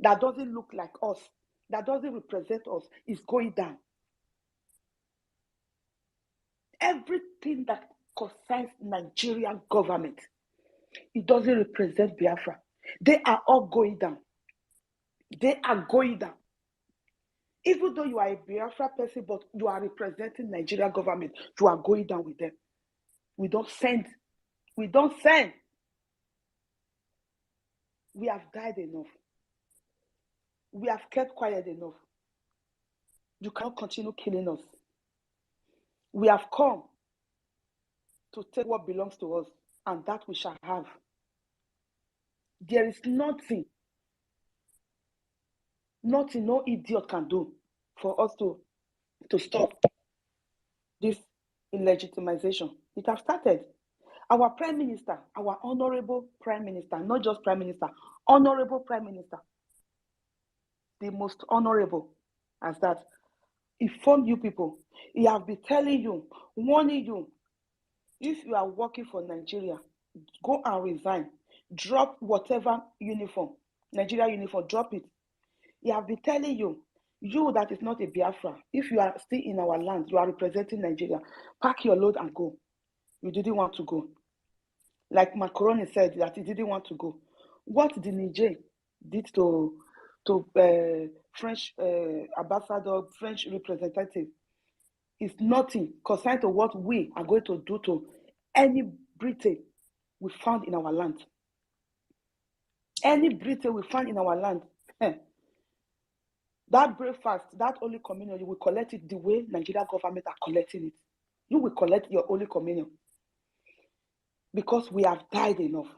that doesn't look like us, that doesn't represent us, is going down. Everything that concerns Nigerian government, it doesn't represent Biafra. They are all going down. They are going down. Even though you are a Biafra person, but you are representing Nigerian government, you are going down with them. We don't send. We don't send. We have died enough. We have kept quiet enough. You cannot continue killing us. We have come to take what belongs to us, and that we shall have. There is nothing no idiot can do for us to stop this illegitimization. It has started. Our Prime Minister, our Honorable Prime Minister, not just Prime Minister, Honorable Prime Minister, the most honorable as that, inform you people. He has been telling you, warning you, if you are working for Nigeria, go and resign. Drop whatever uniform, Nigeria uniform, drop it. He has been telling you, you that is not a Biafra, if you are still in our land, you are representing Nigeria, pack your load and go. You didn't want to go. Like Macaroni said that he didn't want to go. What did Niger did to French ambassador, French representative, is nothing compared to what we are going to do to any Britain we found in our land. Any Britain we find in our land. That breakfast, that Holy Communion, you will collect it the way Nigeria government are collecting it. You will collect your Holy Communion because we have died enough.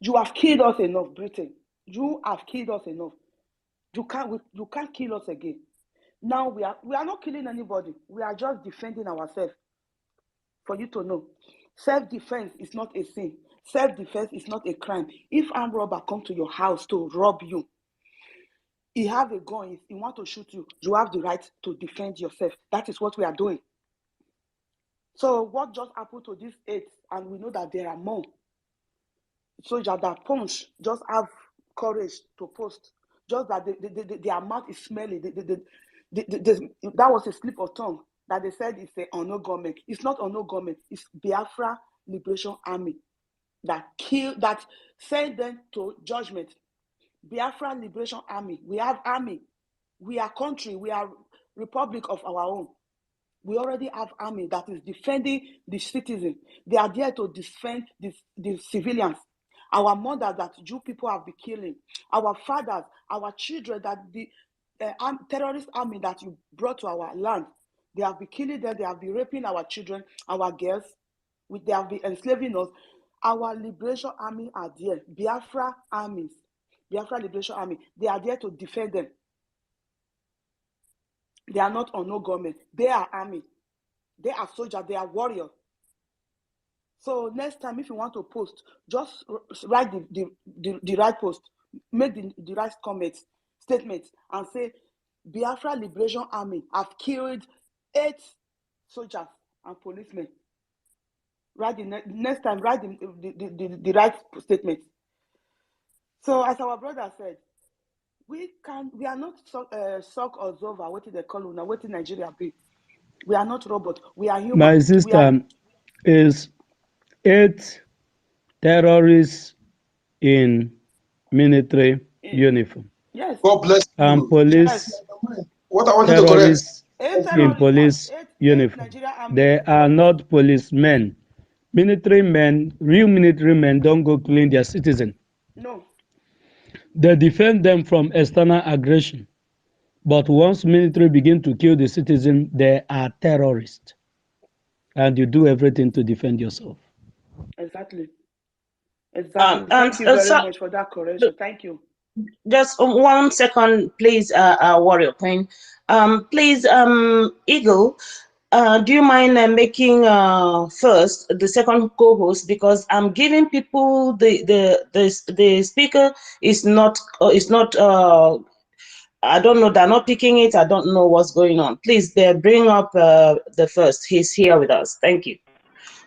You have killed us enough, Britain. You have killed us enough. You can't kill us again. Now we are not killing anybody. We are just defending ourselves. For you to know, self-defense is not a sin. Self-defense is not a crime. If armed robber come to your house to rob you, he have a gun, he want to shoot you, you have the right to defend yourself. That is what we are doing. So what just happened to this 8, and we know that there are more soldiers that punch, just have courage to post, just that their mouth is smelly. That was a slip of tongue that they said it's a unknown government. It's not unknown government. It's Biafra Liberation Army that sent them to judgment. Biafra Liberation Army. We have army. We are country. We are republic of our own. We already have army that is defending the citizens. They are there to defend the civilians. Our mothers that Jew people have been killing. Our fathers, our children that the terrorist army that you brought to our land. They have been killing them. They have been raping our children, our girls. They have been enslaving us. Our liberation army are there. Biafra armies. Biafra Liberation Army, they are there to defend them. They are not unknown government. They are army. They are soldiers. They are warriors. So next time, if you want to post, just write the right post, make the right comments, statements, and say, Biafra Liberation Army have killed 8 soldiers and policemen. Write next time, write the right statement. So as our brother said, we are not suck or over what they call now, what Nigeria be. We are not robots. We are human. My sister is 8 terrorists in military uniform. Yes. God bless you. And police Yes. What I wanted to correct. in police uniform. They are not policemen. Military men, real military men, don't go killing their citizens. No. They defend them from external aggression. But once military begin to kill the citizen, they are terrorists. And you do everything to defend yourself. Exactly. Exactly. Thank you very much for that correction. Thank you. Just 1 second, please, Warrior Queen. Please, Eagle, do you mind making first the second co-host, because I'm giving people the speaker is not I don't know, they're not picking it. I don't know what's going on. Please, they bring up the first. He's here with us. Thank you.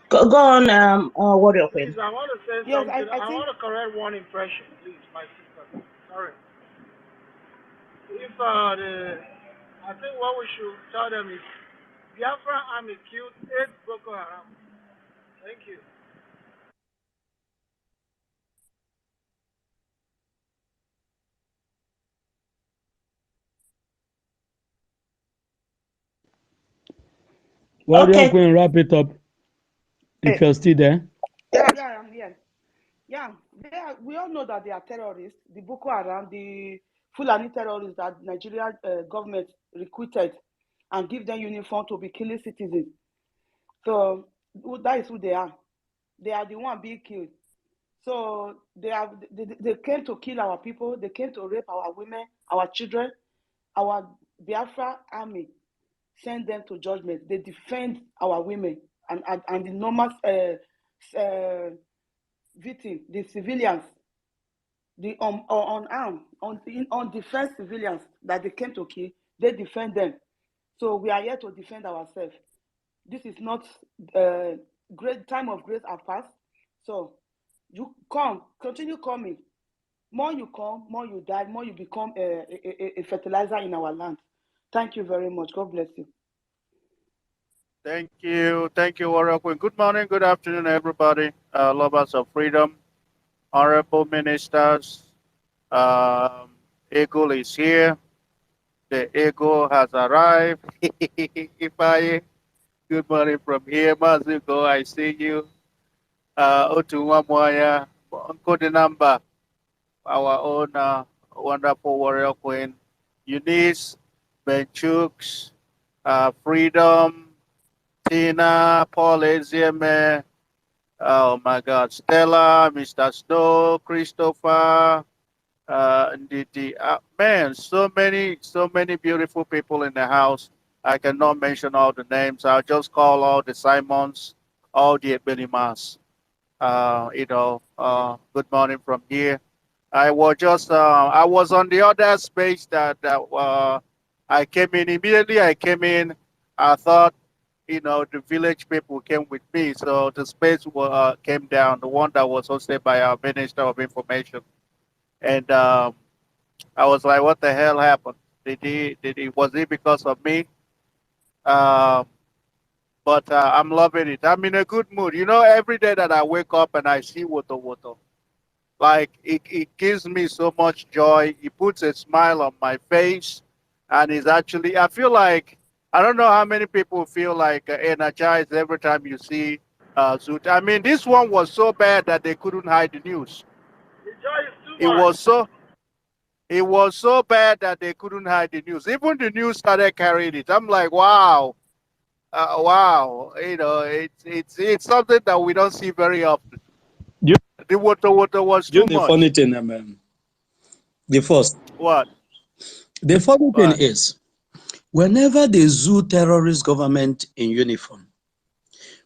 Go on, Warrior Queen. Please, I want to say something. I want to correct one impression, please, my sister. Sorry. If I think what we should tell them is Biafra army killed 8 Boko Haram. Thank you. Warrior Queen, wrap it up if you're still there. Yeah, I'm here. Yeah, we all know that they are terrorists. The Boko Haram, the Fulani terrorists that Nigeria government recruited and give them uniform to be killing citizens. So that is who they are. They are the one being killed. So they came to kill our people. They came to rape our women, our children. Our Biafra army send them to judgment. They defend our women and the normal victim, the civilians, the unarmed, undefense civilians that they came to kill. They defend them. So we are here to defend ourselves. This is not great time of grace have passed. So you continue coming. More you come, more you die, more you become a fertilizer in our land. Thank you very much. God bless you. Thank you, Warrior Queen. Good morning, good afternoon, everybody. Lovers of freedom, honorable ministers, Eagle is here. The eagle has arrived. If I good morning from here, Mazuko. I see you. Otuwamoya, Uncle number, our own wonderful warrior queen, Eunice, Benchooks, Freedom, Tina, Paul Ezieme, oh my God, Stella, Mr. Snow, Christopher, man, so many beautiful people in the house. I cannot mention all the names. I'll just call all the Simons, all the Ebenimas. Good morning from here. I was on the other space that I came in. Immediately I came in, I thought, the village people came with me. So the space came down, the one that was hosted by our Minister of Information. And I was like, what the hell happened? Was it because of me? Um, but I'm loving it. I'm in a good mood. Every day that I wake up and I see Woto Woto, like it gives me so much joy. It puts a smile on my face, and it's actually I feel like I don't know how many people feel like energized every time you see Zoot. I mean, this one was so bad that they couldn't hide the news. The joy is too It much. was so it was so bad that they couldn't hide the news. Even the news started carrying it. I'm like, wow, wow. It's something that we don't see very often. You, The water was you too know the funny much. thing, the first. What? The funny thing What? is, whenever the zoo terrorist government in uniform,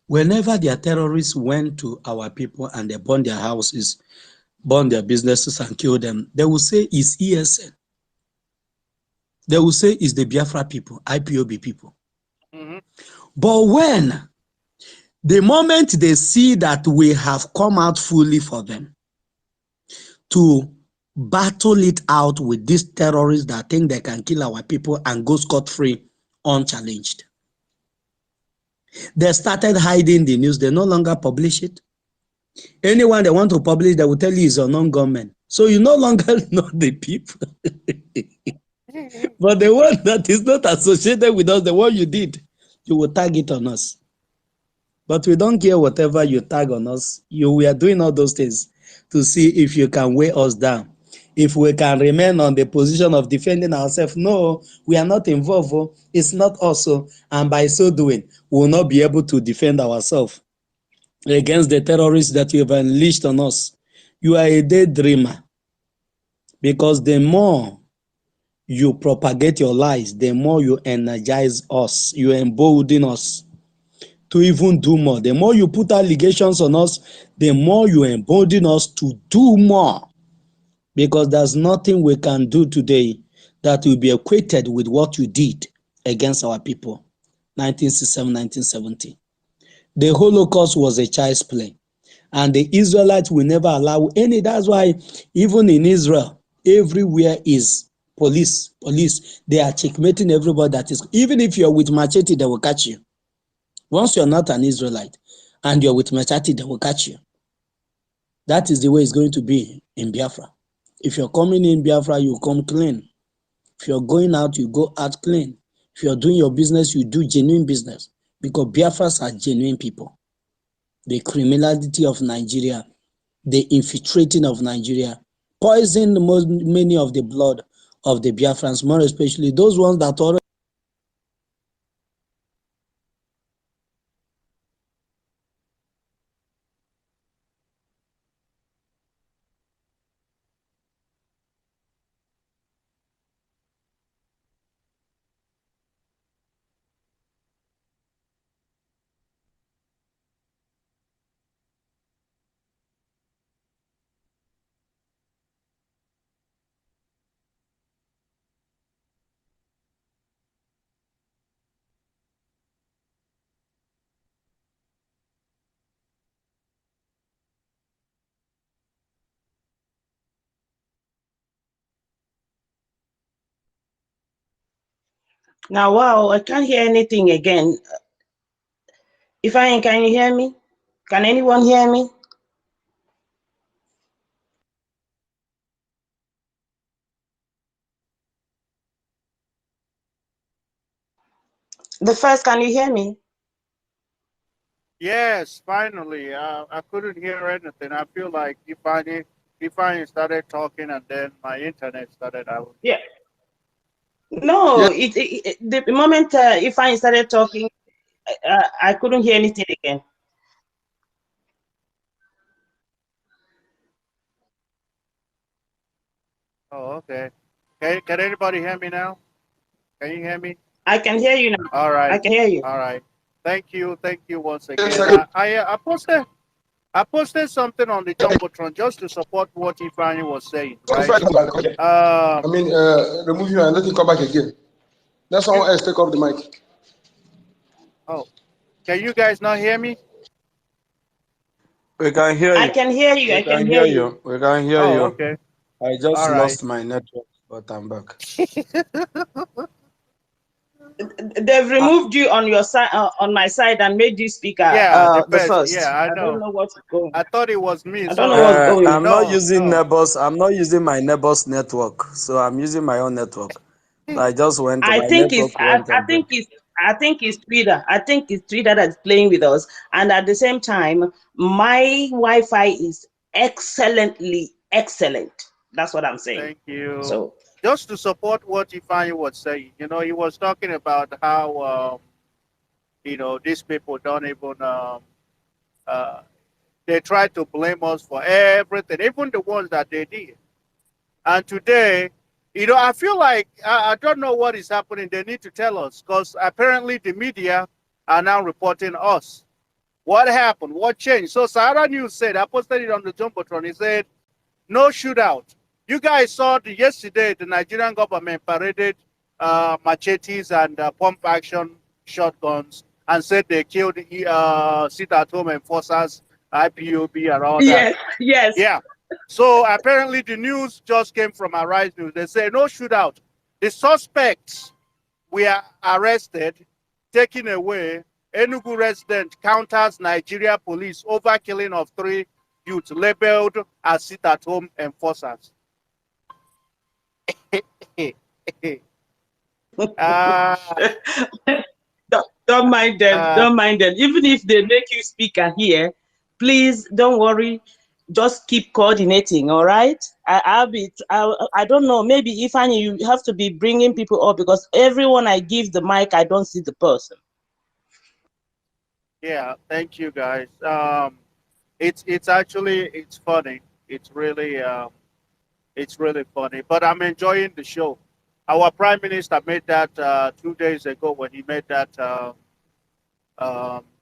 whenever their terrorists went to our people and they burned their houses, burned their businesses and killed them, they will say it's ESN. They will say it's the Biafra people, IPOB people. Mm-hmm. But when the moment they see that we have come out fully for them to battle it out with these terrorists that think they can kill our people and go scot-free unchallenged, they started hiding the news. They no longer publish it. Anyone they want to publish, they will tell you is unknown gunmen. So you no longer know the people. But the one that is not associated with us, the one you did, you will tag it on us. But we don't care whatever you tag on us. We are doing all those things to see if you can weigh us down. If we can remain on the position of defending ourselves. No, we are not involved. Oh. It's not also. And by so doing, we will not be able to defend ourselves against the terrorists that you have unleashed on us. You are a daydreamer, because the more you propagate your lies, the more you energize us, you embolden us to even do more. The more you put allegations on us, the more you embolden us to do more, because there's nothing we can do today that will be equated with what you did against our people. 1967, 1970. The Holocaust was a child's play. And the Israelites will never allow any. That's why even in Israel, everywhere is police. They are checkmating everybody that is. Even if you're with machete, they will catch you. Once you're not an Israelite and you're with machete, they will catch you. That is the way it's going to be in Biafra. If you're coming in Biafra, you come clean. If you're going out, you go out clean. If you're doing your business, you do genuine business. Because Biafras are genuine people. The criminality of Nigeria, the infiltrating of Nigeria, poisoned many of the blood of the Biafrans, more especially those ones that already. Now, wow, I can't hear anything again. If I can you hear me? Can anyone hear me? The first, can you hear me? Yes, finally. I couldn't hear anything. I feel like Ifeanyi started talking and then my internet started out. Yeah. No, the moment if I started talking, I couldn't hear anything again. Oh, okay. Can anybody hear me now? Can you hear me? I can hear you now. All right. I can hear you. All right. Thank you once Yes, again. I posted something on the Jumbotron just to support what Ifeanyi was saying, right? I mean, remove you and let him come back again. Let someone else take off the mic. Oh, can you guys not hear me? We can hear I you. can hear you. We I can can hear hear you. you. We can hear Oh, you. okay. I just All right. lost my network, but I'm back. They've removed you on your side, on my side, and made you speaker. Yeah, The first. I I don't know. know what's going. I thought it was me. I don't know Sorry. what's going. I'm not No, using no. neighbors. I'm not using my neighbor's network, so I'm using my own network. So I just went. I My think it's. network went I on break. think it's. I think it's Twitter. I think it's Twitter that's playing with us. And at the same time, my Wi-Fi is excellent. That's what I'm saying. Thank you. So Just to support what Ifeanyi was saying, he was talking about how, these people don't even, uh, they try to blame us for everything, even the ones that they did. And today, I feel like I don't know what is happening. They need to tell us because apparently the media are now reporting us. What happened? What changed? So Sahara News said, I posted it on the Jumbotron. He said, no shootout. You guys saw yesterday the Nigerian government paraded machetes and pump action shotguns and said they killed sit-at-home enforcers, IPOB, and all that. yes. Yeah. So apparently the news just came from Arise News. They say no shootout. The suspects were arrested, taken away. Enugu resident counters Nigeria police over killing of 3 youths labeled as sit-at-home enforcers. Don't mind them. Don't mind them. Even if they make you speaker here, please don't worry. Just keep coordinating. All right. I don't know. Maybe if you have to be bringing people up because everyone I give the mic, I don't see the person. Yeah. Thank you, guys. It's actually it's funny. It's really funny. But I'm enjoying the show. Our prime minister made that 2 days ago when he made that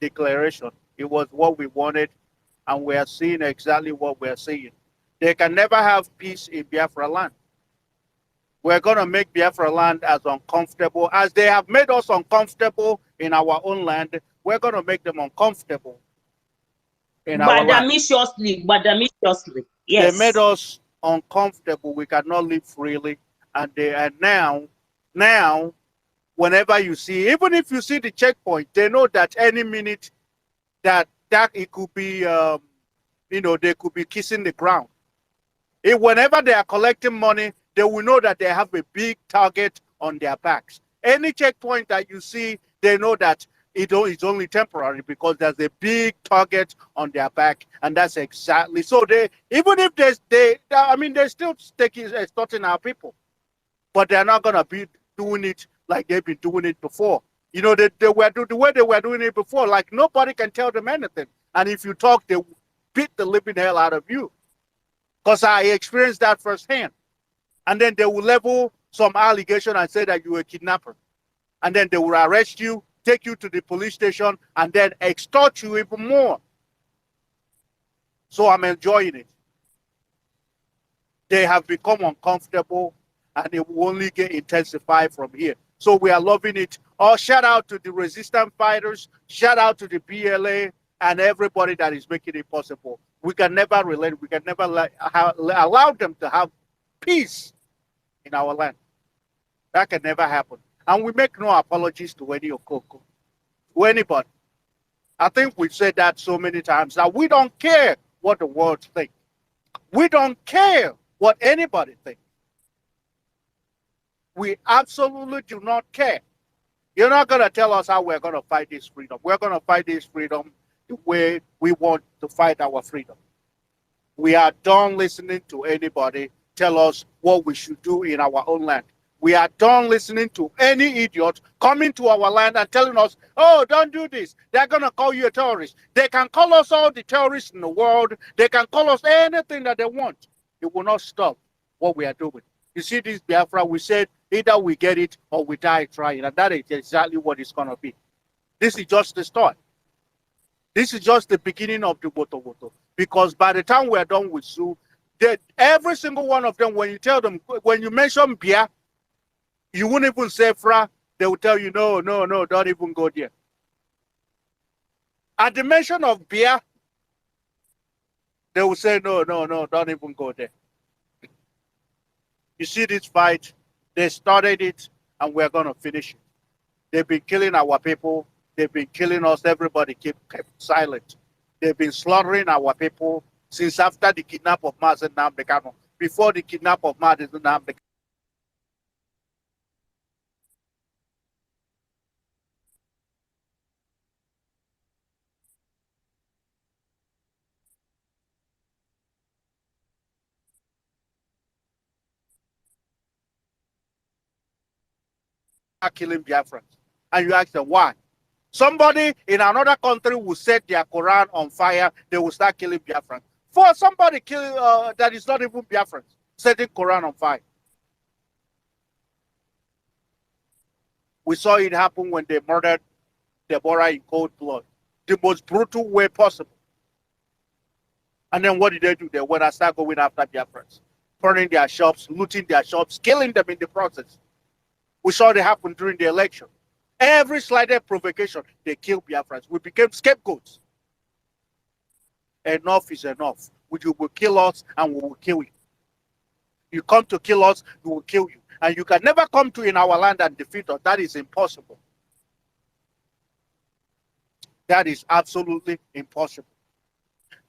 declaration. It was what we wanted, and we are seeing exactly what we are seeing. They can never have peace in Biafra land. We're going to make Biafra land as uncomfortable as they have made us uncomfortable in our own land. We're going to make them uncomfortable in our land. Badamiciously. They made Yes. us uncomfortable. We cannot live freely. And now, whenever you see, even if you see the checkpoint, they know that any minute that it could be, they could be kissing the ground. Whenever they are collecting money, they will know that they have a big target on their backs. Any checkpoint that you see, they know that it's only temporary because there's a big target on their back, and that's exactly so. They even if they're still extorting our people, but they're not gonna be doing it like they've been doing it before. They were the way they were doing it before. Like nobody can tell them anything, and if you talk, they beat the living hell out of you. Because I experienced that firsthand. And then they will level some allegation and say that you were a kidnapper. And then they will arrest you, take you to the police station, and then extort you even more. So I'm enjoying it. They have become uncomfortable, and it will only get intensified from here. So we are loving it. Shout out to the resistance fighters. Shout out to the PLA and everybody that is making it possible. We can never relent. We can never allow them to have peace in our land. That can never happen. And we make no apologies to any Okoko, to anybody. I think we've said that so many times that we don't care what the world thinks. We don't care what anybody thinks. We absolutely do not care. You're not going to tell us how we're going to fight this freedom. We're going to fight this freedom the way we want to fight our freedom. We are done listening to anybody tell us what we should do in our own land. We are done listening to any idiot coming to our land and telling us, oh, don't do this. They're going to call you a terrorist. They can call us all the terrorists in the world. They can call us anything that they want. It will not stop what we are doing. You see this Biafra, we said either we get it or we die trying. And that is exactly what it's going to be. This is just the start. This is just the beginning of the Woto. Because by the time we're done with Zoo, every single one of them, when you tell them, when you mention Bia, you won't even say Fra, they will tell you, no, don't even go there. At the mention of Bia, they will say, no, don't even go there. You see this fight, they started it, and we're going to finish it. They've been killing our people. They've been killing us. Everybody kept silent. They've been slaughtering our people since after the kidnap of Mazen Nambekano. Before the kidnap of Mazen Nambekano. Killing Biafrans. And you ask them why. Somebody in another country will set their Quran on fire, they will start killing Biafrans. For somebody that is not even Biafrans, setting Quran on fire. We saw it happen when they murdered Deborah in cold blood. The most brutal way possible. And then what did they do? They went and started going after Biafrans. Burning their shops, looting their shops, killing them in the process. We saw it happen during the election. Every slighted provocation, they killed Biafrans. We became scapegoats. Enough is enough. You will kill us and we will kill you. You come to kill us, we will kill you. And you can never come to in our land and defeat us. That is impossible. That is absolutely impossible.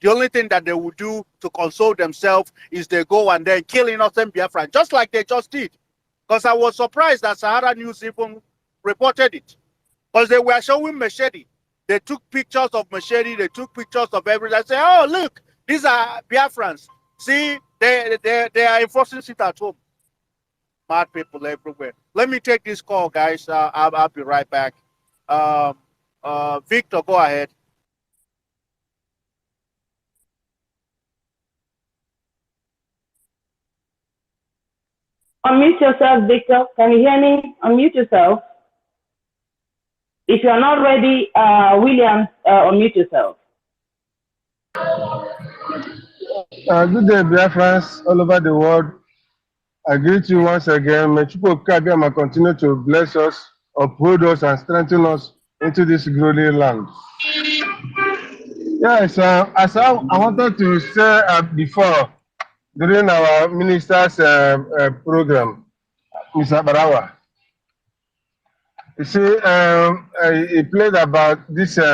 The only thing that they will do to console themselves is they go and then kill innocent Biafrans, just like they just did. Because I was surprised that Sahara News even reported it. Because they were showing machete. They took pictures of machete. They took pictures of everything. They say, oh, look, these are Biafrans. See, they are enforcing it at home. Mad people everywhere. Let me take this call, guys. I'll be right back. Victor, go ahead. Unmute yourself, Victor. Can you hear me? Unmute yourself. If you are not ready, William, unmute yourself. Good day, Biafrans all over the world. I greet you once again. May Chukwuka continue to bless us, uphold us, and strengthen us into this glory land. Yes, as I wanted to say before, during our minister's program, Mr. Barawa, you see, he played about this check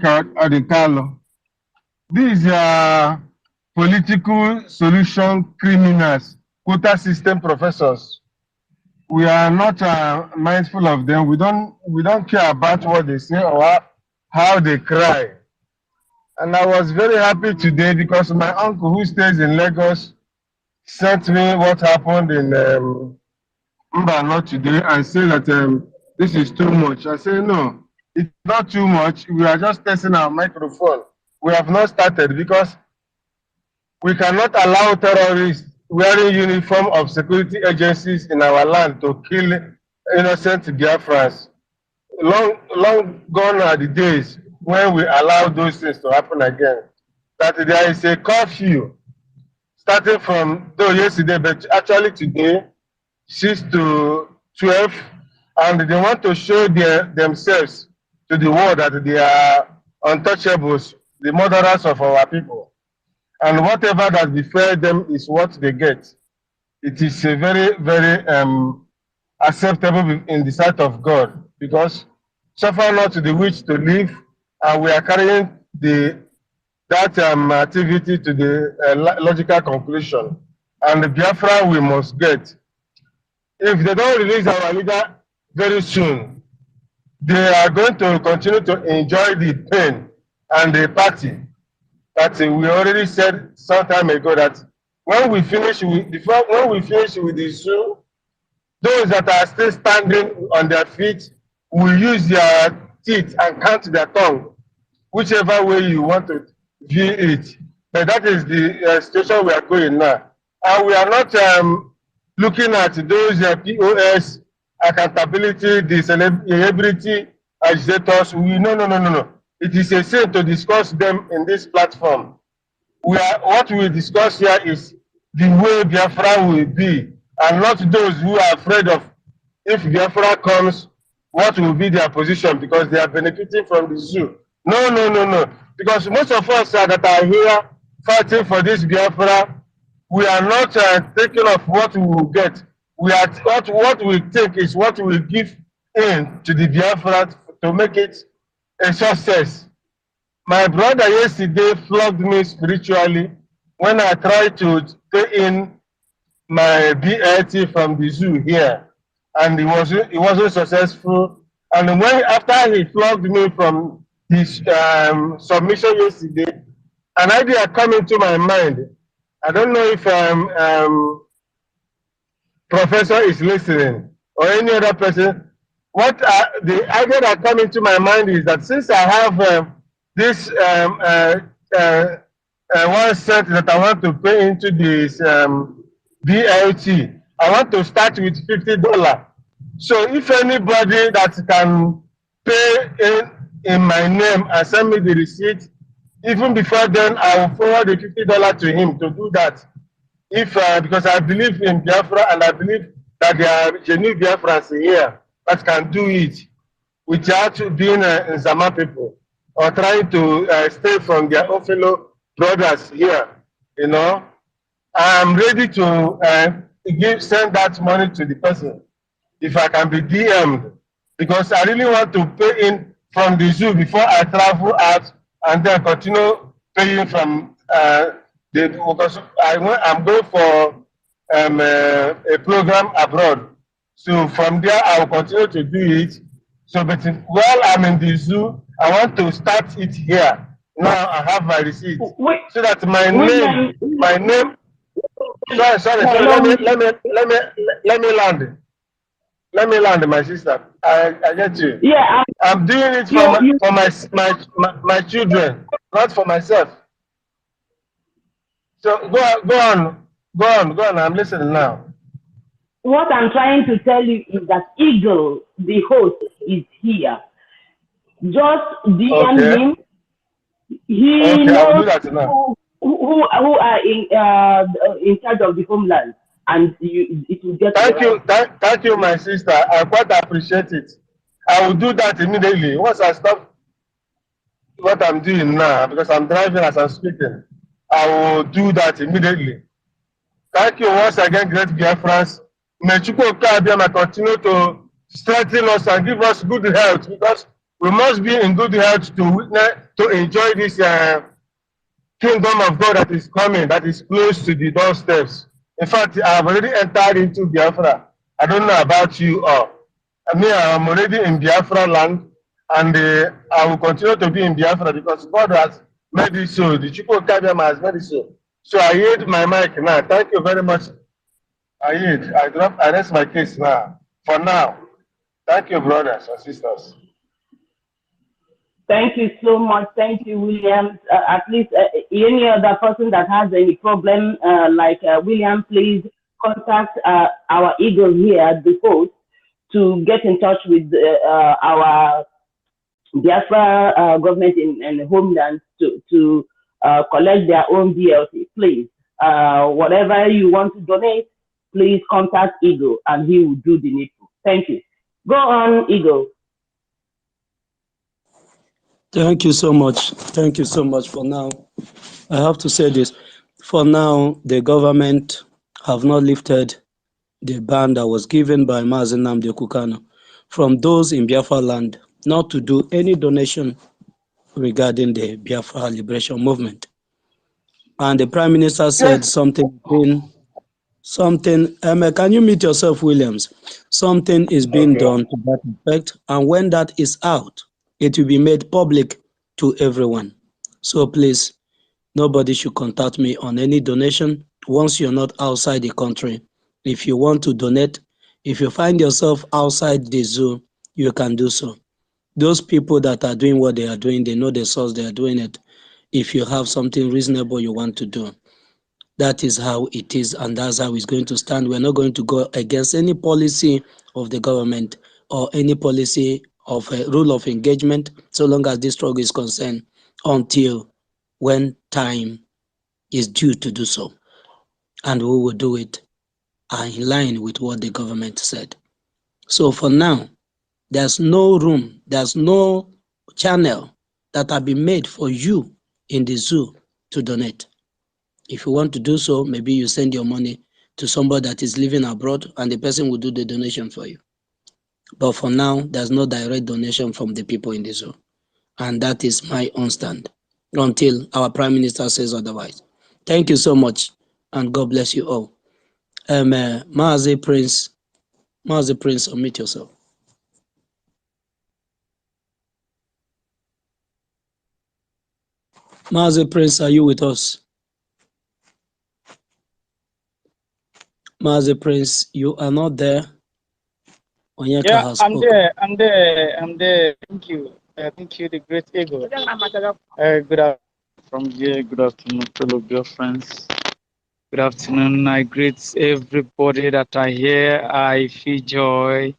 out Adikalo. These are political solution criminals, quota system professors. We are not mindful of them. We don't care about what they say or how they cry. And I was very happy today because my uncle who stays in Lagos sent me what happened in Mbano today and said that this is too much. I said, no, it's not too much. We are just testing our microphone. We have not started because we cannot allow terrorists wearing uniform of security agencies in our land to kill innocent Biafrans. Long gone are the days when we allow those things to happen again. That there is a curfew starting from, though yesterday, but actually today, 6 to 12, and they want to show themselves to the world that they are untouchables, the murderers of our people. And whatever that befell them is what they get. It is a very, very acceptable in the sight of God, because suffer not to the witch to live, and we are carrying that activity to the logical conclusion. And the Biafra we must get. If they don't release our leader very soon, they are going to continue to enjoy the pain and the party that we already said some time ago that when we finish with the zoo, those that are still standing on their feet will use their teeth and count their tongue, whichever way you want to view it. But that is the situation we are going now. And we are not looking at those POS, accountability, the celebrity agitators. No. It is a sin to discuss them in this platform. What we discuss here is the way Biafra will be, and not those who are afraid of if Biafra comes, what will be their position because they are benefiting from the zoo. No. Because most of us that are here fighting for this Biafra, we are not thinking of what we will get. We are what we think is what we will give in to the Biafra to make it a success. My brother yesterday flogged me spiritually when I tried to pay in my BLT from the zoo here, and it wasn't successful. And when after he flogged me from his submission yesterday, an idea came into my mind. I don't know if Professor is listening or any other person. The idea that came into my mind is that since I have this 1 cent that I want to pay into this BLT, I want to start with $50. So if anybody that can pay in my name and send me the receipt, even before then, I will forward the $50 to him to do that. If because I believe in Biafra and I believe that there are genuine Biafrans here that can do it without being Zama people or trying to stay from their own fellow brothers here. You know, I'm ready to send that money to the person if I can be DM'd, because I really want to pay in from the zoo before I travel out and then continue paying from because I'm going for a program abroad. So from there, I will continue to do it. So, but while I'm in the zoo, I want to start it here. Now I have my receipt, so that my name. Sorry. Let me land, my sister. I get you. Yeah, I'm doing it for my children, not for myself. So go on. I'm listening now. what I'm trying to tell you is that Eagle, the host, is here. Just DM him. He knows who are in charge of the homeland, and it will get. Thank you, my sister. I quite appreciate it. I will do that immediately once I stop what I'm doing now, because I'm driving as I'm speaking. I will do that immediately. Thank you once again, great Biafrans. May Chukwuka continue to strengthen us and give us good health, because we must be in good health to enjoy this kingdom of God that is coming, that is close to the doorsteps. In fact, I have already entered into Biafra. I don't know about you all. I'm already in Biafra land, and I will continue to be in Biafra because God has made it so. The Chukwuka has made it so. So I yield my mic now. Thank you very much. I yield. I rest my case now. For now. Thank you, brothers and sisters. Thank you so much. Thank you, William. At least any other person that has any problem like William, please contact our Eagle here, the host, to get in touch with our Biafra government in homeland to collect their own BLT. Please, whatever you want to donate, please contact Eagle and he will do the needful. Thank you. Go on, Eagle. Thank you so much. Thank you so much. For now, I have to say this. For now, the government have not lifted the ban that was given by Mazi Nnamdi Kanu from those in Biafra land not to do any donation regarding the Biafra liberation movement. And the Prime Minister said something Something, can you mute yourself, Williams? Something is being Okay. done to that effect, and when that is out, it will be made public to everyone. So please, nobody should contact me on any donation once you're not outside the country. If you want to donate, if you find yourself outside the zoo, you can do so. Those people that are doing what they are doing, they know the source they are doing it. If you have something reasonable you want to do, that is how it is, and that's how it's going to stand. We're not going to go against any policy of the government or any policy of a rule of engagement, so long as this struggle is concerned, until when time is due to do so. And we will do it in line with what the government said. So for now, there's no room, there's no channel that have been made for you in the zoo to donate. If you want to do so, maybe you send your money to somebody that is living abroad and the person will do the donation for you. But for now, there's no direct donation from the people in the zoo. And that is my own stand until our Prime Minister says otherwise. Thank you so much, and God bless you all. Mazi Prince, unmute yourself. Mazi Prince, are you with us? Mazi Prince, you are not there. Onyeka Yeah, has I'm spoken. there. I'm there. Thank you. Thank you, the great ego. Good afternoon from here. Good afternoon, fellow girlfriends. Good afternoon. I greet everybody that I hear. I feel joy.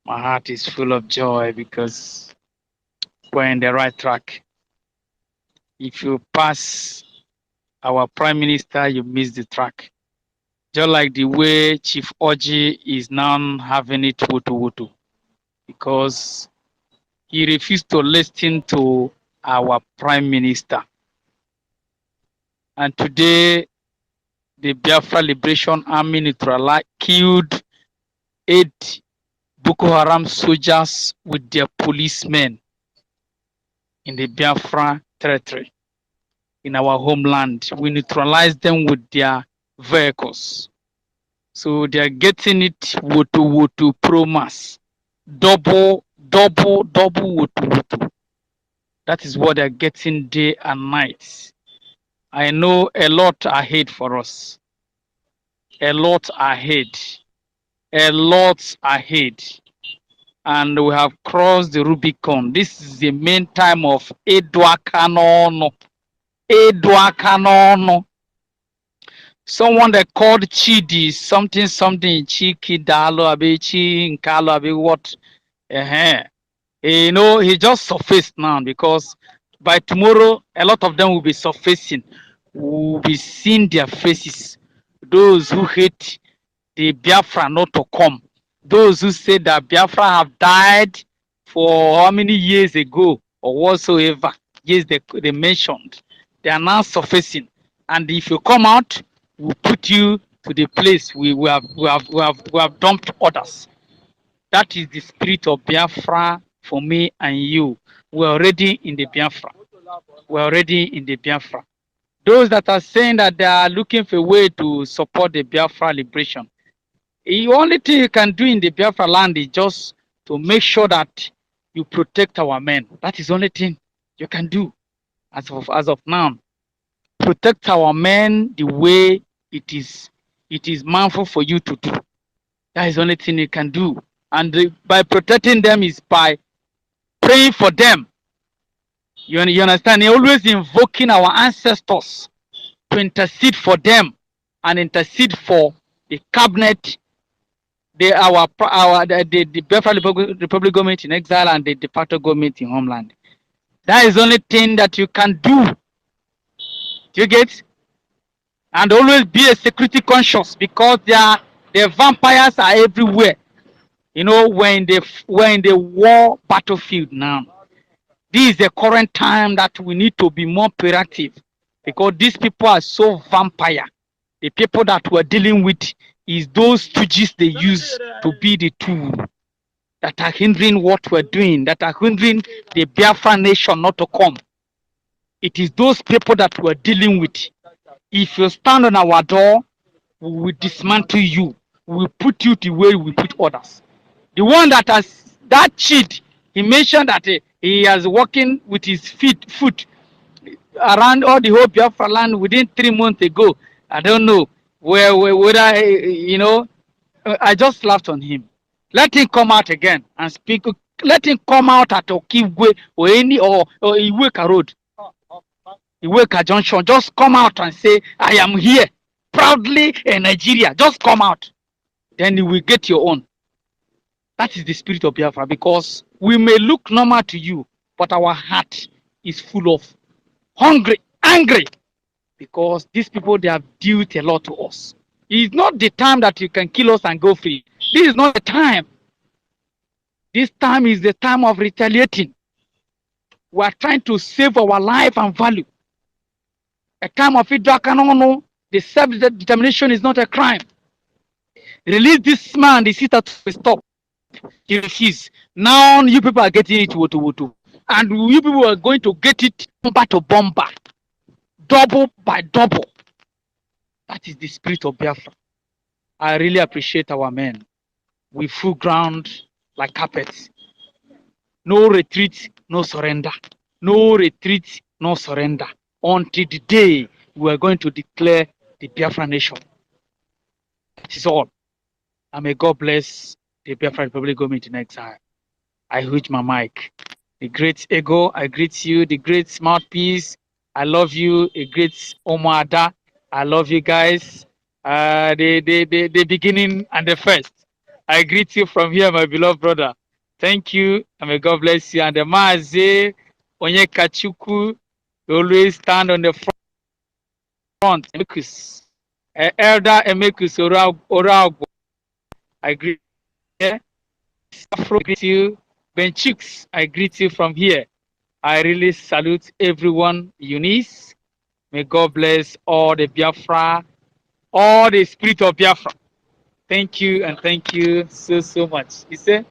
My heart is full of joy because we're in the right track. If you pass our Prime Minister, you miss the track. Just like the way Chief Oji is now having it wutu, because he refused to listen to our Prime Minister. And today, the Biafra Liberation Army killed 8 Boko Haram soldiers with their policemen in the Biafra territory, in our homeland. We neutralized them with their vehicles. So they are getting it wutu pro mass. Double wutu. That is what they're getting day and night. I know a lot ahead for us. A lot ahead. A lot ahead. And we have crossed the Rubicon. This is the main time of Edwa Kanono. Edwa Kanono. Someone that called Chidi, something, Chiki Dalo, Abe Chi, Nkalo, Abe what? You know, he just surfaced now because by tomorrow, a lot of them will be surfacing. We'll be seeing their faces. Those who hate the Biafra not to come. Those who say that Biafra have died for how many years ago or whatsoever years they mentioned, they are now surfacing. And if you come out, we'll put you to the place we have dumped others. That is the spirit of Biafra for me and you. We're already in the Biafra. We're already in the Biafra. Those that are saying that they are looking for a way to support the Biafra liberation, the only thing you can do in the Biafra land is just to make sure that you protect our men. That is the only thing you can do as of now. Protect our men the way it is manful for you to do. That is the only thing you can do. And by protecting them is by praying for them. You understand? You're always invoking our ancestors to intercede for them and intercede for the cabinet, the Biafra Republic government in exile and the de facto government in homeland. That is the only thing that you can do. Do you get? And always be a security conscious because the vampires are everywhere. You know, we're in the war battlefield now. This is the current time that we need to be more proactive because these people are so vampire. The people that we're dealing with is those stooges they use to be the tool that are hindering what we're doing, that are hindering the Biafra nation not to come. It is those people that we're dealing with. If you stand on our door, we will dismantle you. We will put you the way we put others. The one that has that cheat, he mentioned that he has walking with his foot around all the whole Biafra land within 3 months ago. I don't know whether I just laughed on him. Let him come out again and speak. Let him come out at Okigwe or Iweka Road, Iweka Junction. Just come out and say, I am here proudly in Nigeria. Just come out. Then you will get your own. That is the spirit of Biafra, because we may look normal to you, but our heart is full of hungry, angry, because these people, they have dealt a lot to us. It's not the time that you can kill us and go free. This is not the time. This time is the time of retaliating. We are trying to save our life and value. A time of it, the self-determination is not a crime. Release this man, the sister, to stop. He refused. Now you people are getting it woto. And you people are going to get it bomber to bomber. Double by double. That is the spirit of Biafra. I really appreciate our men. We full ground like carpets. No retreat, no surrender. No retreat, no surrender. Until the day we are going to declare the Biafra nation. That is all. And may God bless the Biafra Republic government in exile. I huge my mic. The great ego, I greet you. The great mouthpiece, I love you. The great Omada, I love you guys. The beginning and the first. I greet you from here, my beloved brother. Thank you, and may God bless you. And the Maze Onyekachuku, you always stand on the front. Emekus, Elder Emekus Oragwo, I greet you. Afro, I greet you. Ben Chicks, I greet you from here. I really salute everyone. Eunice, may God bless all the Biafra, all the spirit of Biafra. Thank you, and thank you so much. You say?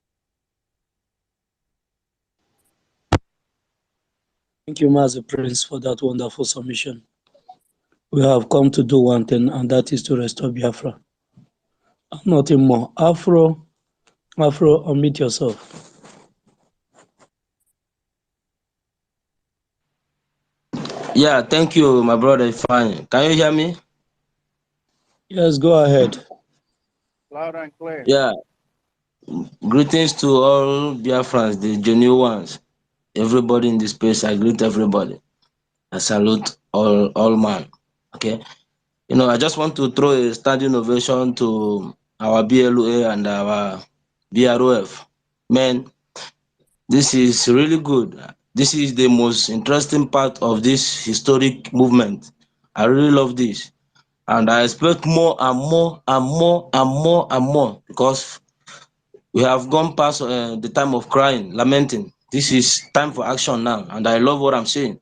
Thank you, Master Prince, for that wonderful submission. We have come to do one thing, and that is to restore Biafra. Nothing more. Afro, unmute yourself. Yeah, thank you, my brother. Fine. Can you hear me? Yes, go ahead. Loud and clear. Yeah. Greetings to all Biafrans, the genuine ones. Everybody in this space, I greet everybody. I salute all man. Okay. I just want to throw a standing ovation to our BLOA and our BROF. Man, this is really good. This is the most interesting part of this historic movement. I really love this. And I expect more and more and more and more and more, because we have gone past the time of crying, lamenting. This is time for action now, and I love what I'm saying.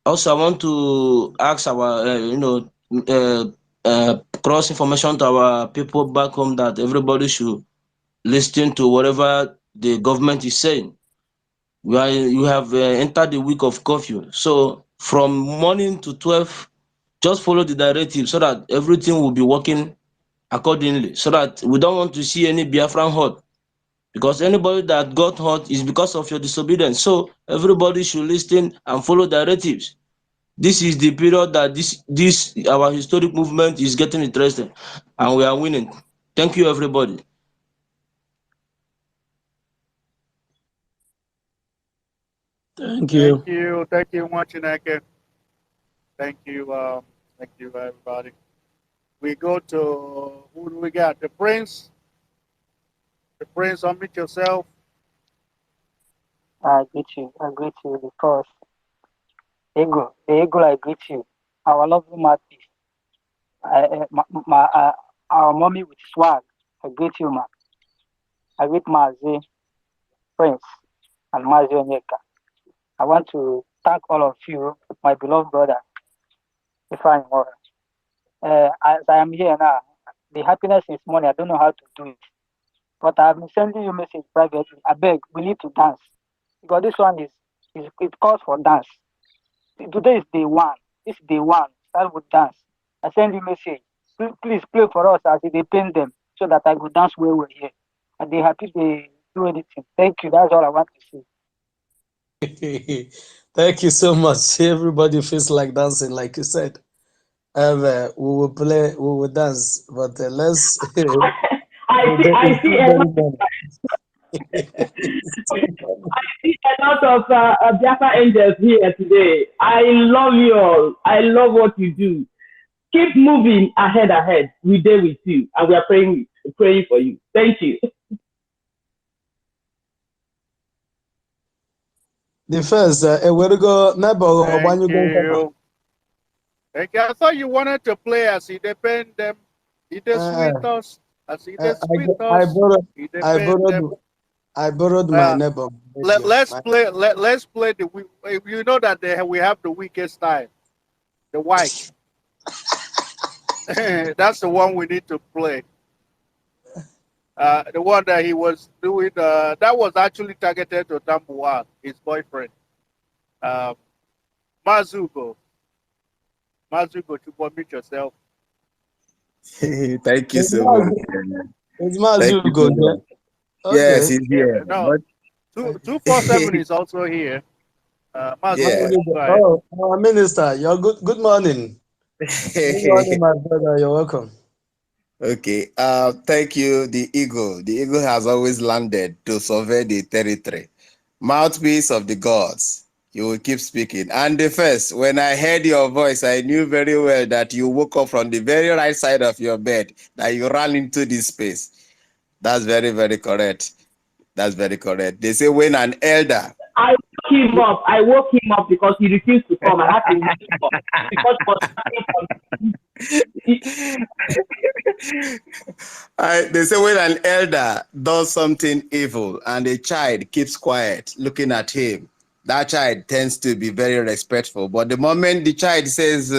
Also, I want to ask our, cross information to our people back home, that everybody should listen to whatever the government is saying. You have entered the week of curfew, so from morning to 12, just follow the directive so that everything will be working accordingly, so that we don't want to see any Biafran hurt, because anybody that got hurt is because of your disobedience. So everybody should listen and follow directives. This is the period that this our historic movement is getting interested, and we are winning. Thank you, everybody. Thank you. Thank you, Mwachineke. Thank you, everybody. We go to, who do we got? The Prince. The Prince, unmute yourself. I greet you because the ego, I greet you. Our lovely Matthew, our mommy with swag, I greet you, ma. I greet Mazi, Prince, and Mazi Onyeka. I want to thank all of you, my beloved brother, Ifeanyi Mora. As I am here now, the happiness is money. I don't know how to do it. But I have been sending you message privately. I beg, we need to dance. Because this one it calls for dance. Today is day one. This is day one. Start with dance. I send you message. Please play for us as they paint them so that I go dance where we're here. And they happy they do anything. Thank you. That's all I want to say. Thank you so much. Everybody feels like dancing, like you said. We will play, we will dance, but let's. I see a lot. I see a lot of Biafra angels here today. I love you all. I love what you do. Keep moving ahead. We're there with you, and we are praying for you. Thank you. The first, where to go? Thank you. Thank you. I thought you wanted to play as he depend them. He does sweet us. As he does sweet us. I borrowed my neighbor. Let's play the. You know that we have the weakest time, the white. That's the one we need to play. The one that he was doing. That was actually targeted to Tambuwa, his boyfriend. Mazugo, to meet yourself. Thank you so much. It's Mazugo. Okay. Yes, he's here. No, 247 is also here. Oh, Minister, you're good. Good morning. Good morning, my brother. You're welcome. Okay. Thank you. The eagle. The eagle has always landed to survey the territory. Mouthpiece of the gods. You will keep speaking. And the first, when I heard your voice, I knew very well that you woke up from the very right side of your bed, that you ran into this space. That's very, very correct. That's very correct. They say when an elder. I woke him up because he refused to come. I had to wake him up. They say when an elder does something evil and a child keeps quiet looking at him, that child tends to be very respectful. But the moment the child says,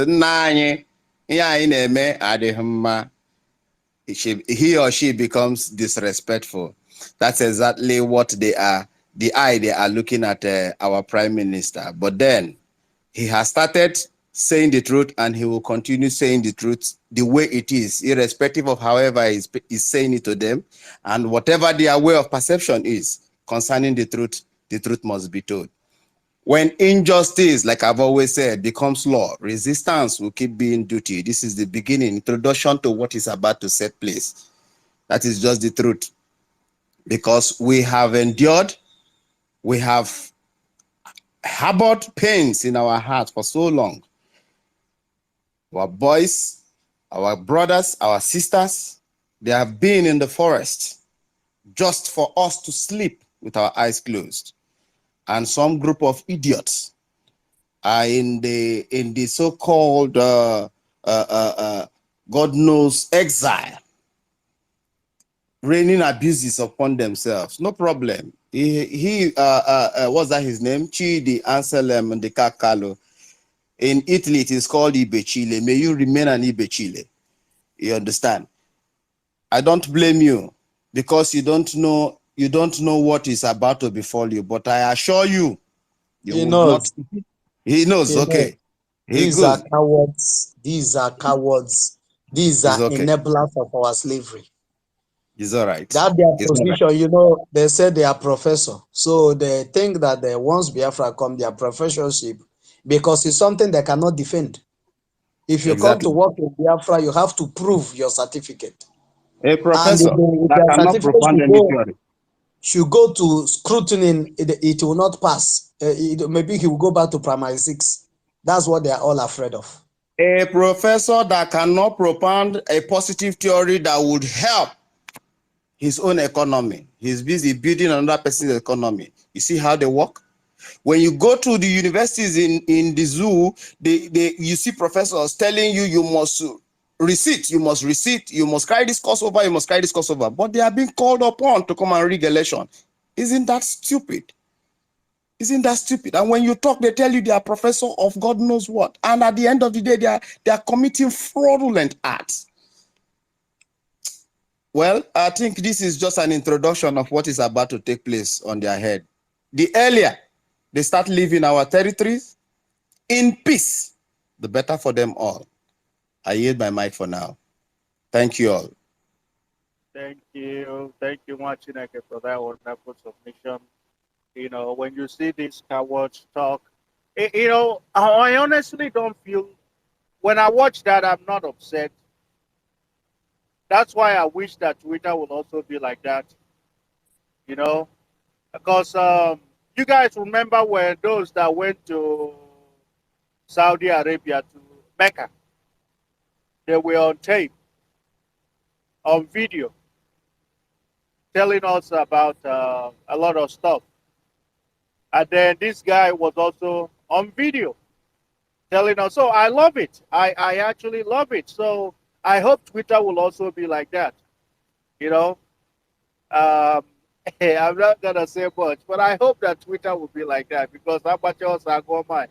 he or she becomes disrespectful. That's exactly what they are, the eye they are looking at our prime minister. But then he has started saying the truth, and he will continue saying the truth the way it is, irrespective of however he's saying it to them. And whatever their way of perception is concerning the truth must be told. When injustice, like I've always said, becomes law, resistance will keep being duty. This is the beginning, introduction to what is about to set place. That is just the truth. Because we have endured, we have harbored pains in our hearts for so long. Our boys, our brothers, our sisters, they have been in the forest just for us to sleep with our eyes closed. And some group of idiots are in the so-called God knows exile, raining abuses upon themselves. No problem. What's that his name? Chidi Anselm and the Kakalo. In Italy, it is called Ibechile. May you remain an Ibechile. You understand? I don't blame you because you don't know what is about to befall you. But I assure you, he knows. He knows. Okay. These are cowards. These are cowards. These are enablers of our slavery. It's all right. That their position, you know, they say they are professor. So they think that once Biafra come, their professorship, because it's something they cannot defend. If you come to work in Biafra, you have to prove your certificate. A professor that cannot profound any theory should go to scrutiny, it will not pass. Maybe he will go back to primary 6. That's what they are all afraid of. A professor that cannot propound a positive theory that would help his own economy. He's busy building another person's economy. You see how they work? When you go to the universities in the zoo, you see professors telling you, you must receipt, you must carry this course over, you must carry this course over. But they are being called upon to come and rig election. Isn't that stupid? Isn't that stupid? And when you talk, they tell you they are professor of God knows what. And at the end of the day, they are committing fraudulent acts. Well, I think this is just an introduction of what is about to take place on their head. The earlier they start leaving our territories in peace, the better for them all. I yield my mic for now. Thank you all. Thank you. Thank you, Machineke, for that wonderful submission. You know, when you see these cowards talk, you know, I honestly don't feel, when I watch that, I'm not upset. That's why I wish that Twitter will also be like that, you know, because you guys remember when those that went to Saudi Arabia, to Mecca, they were on tape, on video, telling us about a lot of stuff. And then this guy was also on video telling us. So I love it. I actually love it. So I hope Twitter will also be like that. You know, I'm not gonna say much, but I hope that Twitter will be like that because how much else I go my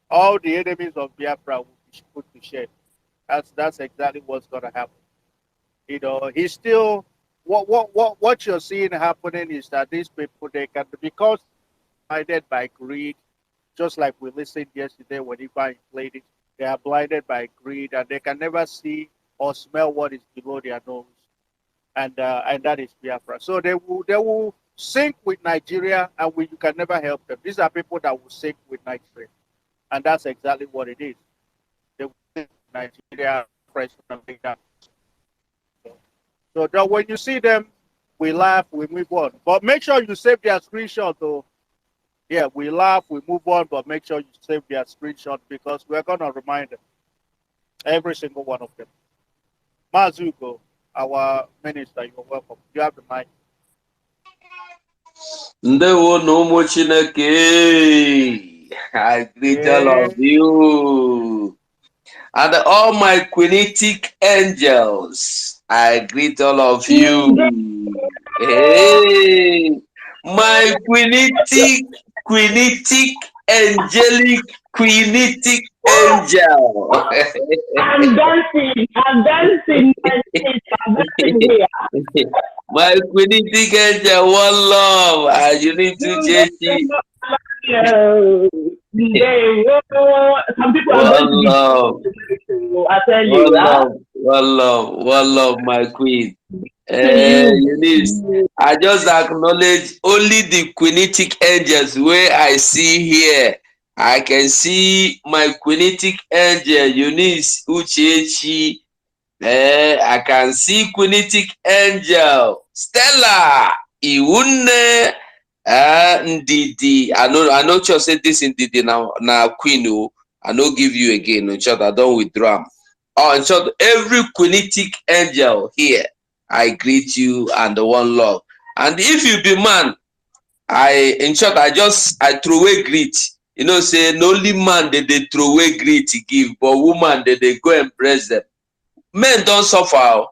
all the enemies of Biafra will be put to shame. That's exactly what's gonna happen. You know, he's still what you're seeing happening is that these people, they can, because blinded by greed, just like we listened yesterday when Ivan played it, they are blinded by greed and they can never see or smell what is below their nose, and that is Biafra. So they will sink with Nigeria, and you can never help them. These are people that will sink with Nigeria, and that's exactly what it is. They will sink with Nigeria, fresh and like that. So that when you see them, we laugh, we move on. But make sure you save their screenshot, though. Yeah, we laugh, we move on, but make sure you save their screenshot because we're gonna remind them, every single one of them. Mazuko, our minister, you're welcome. You have the mic. Ndewo no ụmụ Chineke. I greet all Yeah. of you. And all my quinitic angels, I greet all of you. Hey, my quinitic, angelic, quinitic angel. I'm dancing. I'm dancing. I'm dancing here. My quinitic angel, one love, and you need to change it. Some people are going One to be. love. I tell you, One love, one love, my queen. to you. Eunice, I just acknowledge only the quinitic angels where I see here. I can see my quinitic angel, Eunice Uchechi. I can see quinitic angel, Stella, Iwune, Ndidi. I know you said this in Ndidi now queen. I no give you again. In short, I don't withdraw. Oh, in short, every quinitic angel here, I greet you and the one love. And if you be man, I throw away greet. You know, say no only man they throw away greet to give, but woman they go and bless them. Men don't suffer.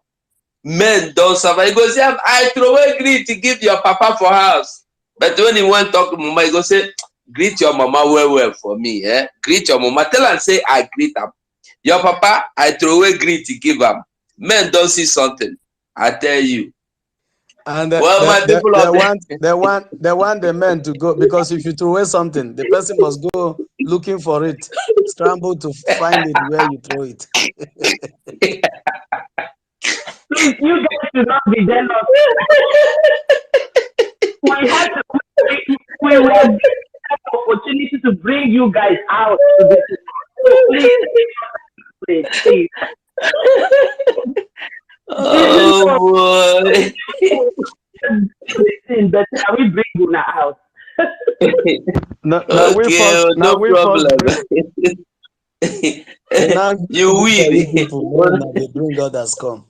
Men don't suffer. He goes, yeah, I throw away greet to give your papa for house. But when he went talk to mama, he go say, greet your mama well for me. Greet your mama. Tell and say, I greet him. Your papa, I throw away greet to give him. Men don't see something. I tell you. And my people they want the men to go, because if you throw away something, the person must go looking for it, scramble to find it where you throw it. Please, you guys should not be jealous. We were given an opportunity to bring you guys out to this. So please. Oh boy. But we bring you out. No problem. You win. People they bring others come.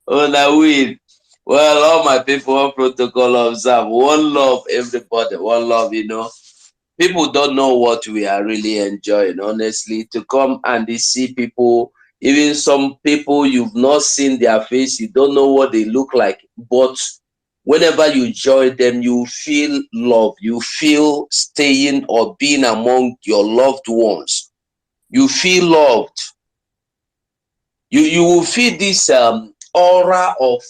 I win. Well, all my people, one protocol observe. One love, everybody. One love, you know. People don't know what we are really enjoying, honestly, to come and see people, even some people you've not seen their face, you don't know what they look like, but whenever you join them, you feel love, you feel staying or being among your loved ones. You feel loved. You will feel this aura of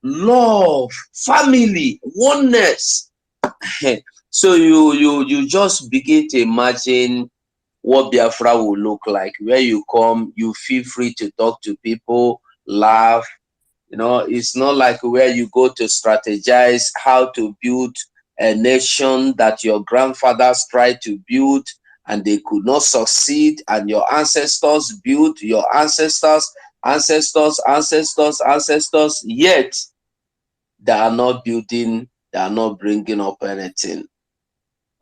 love, family, oneness. So you just begin to imagine what Biafra will look like. Where you come, you feel free to talk to people, laugh. You know, it's not like where you go to strategize how to build a nation that your grandfathers tried to build and they could not succeed, and your ancestors built, your ancestors, yet they are not building, they are not bringing up anything.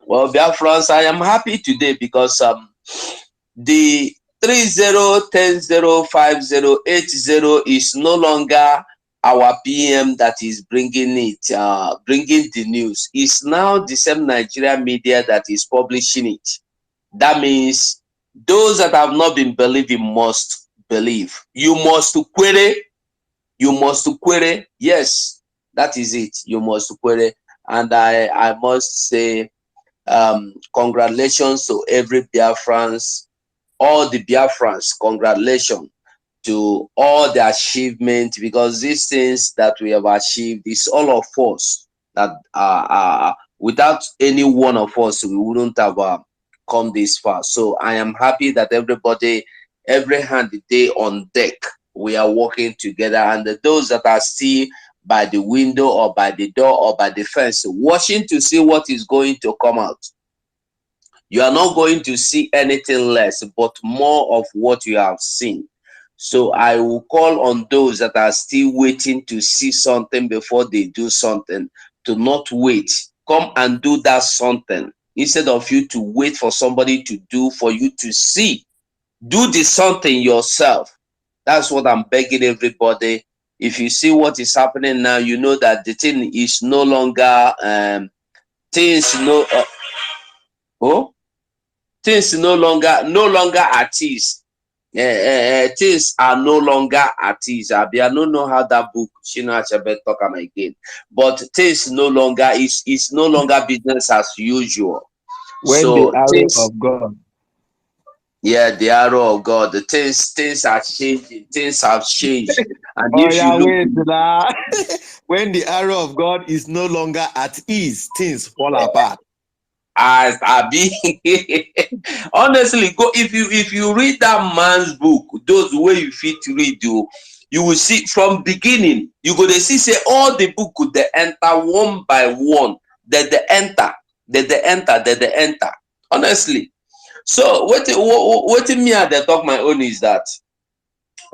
Well, Biafrans, I am happy today because the 30105080 is no longer our PM that is bringing it, bringing the news. It's now the same Nigerian media that is publishing it. That means those that have not been believing must believe. You must query. You must query. Yes, that is it. You must query. And I must say, congratulations to every Biafrans, all the Biafrans, congratulations to all the achievement, because these things that we have achieved is all of us that without any one of us, we wouldn't have come this far. So I am happy that everybody, every hand day on deck, we are working together, and those that are still by the window or by the door or by the fence watching to see what is going to come out, you are not going to see anything less but more of what you have seen. So I will call on those that are still waiting to see something before they do something to not wait. Come and do that something instead of you to wait for somebody to do for you to see. Do the something yourself. That's what I'm begging everybody. If you see what is happening now, you know that the thing is no longer things no things no longer at ease. Things are no longer at ease. I don't know how that book Shina Achebe talk again, but things no longer is no longer business as usual. When So the arrow things, of God. yeah, the arrow of God. The things are changing. Things have changed, and Oh if yeah, you look, wait now. When the arrow of God is no longer at ease, things fall apart. as I be honestly, go if you read that man's book, those way you fit read, you will see from beginning. You go to see say all the book could they enter one by one. That they enter, they enter. Honestly, so what me at the talk my own is that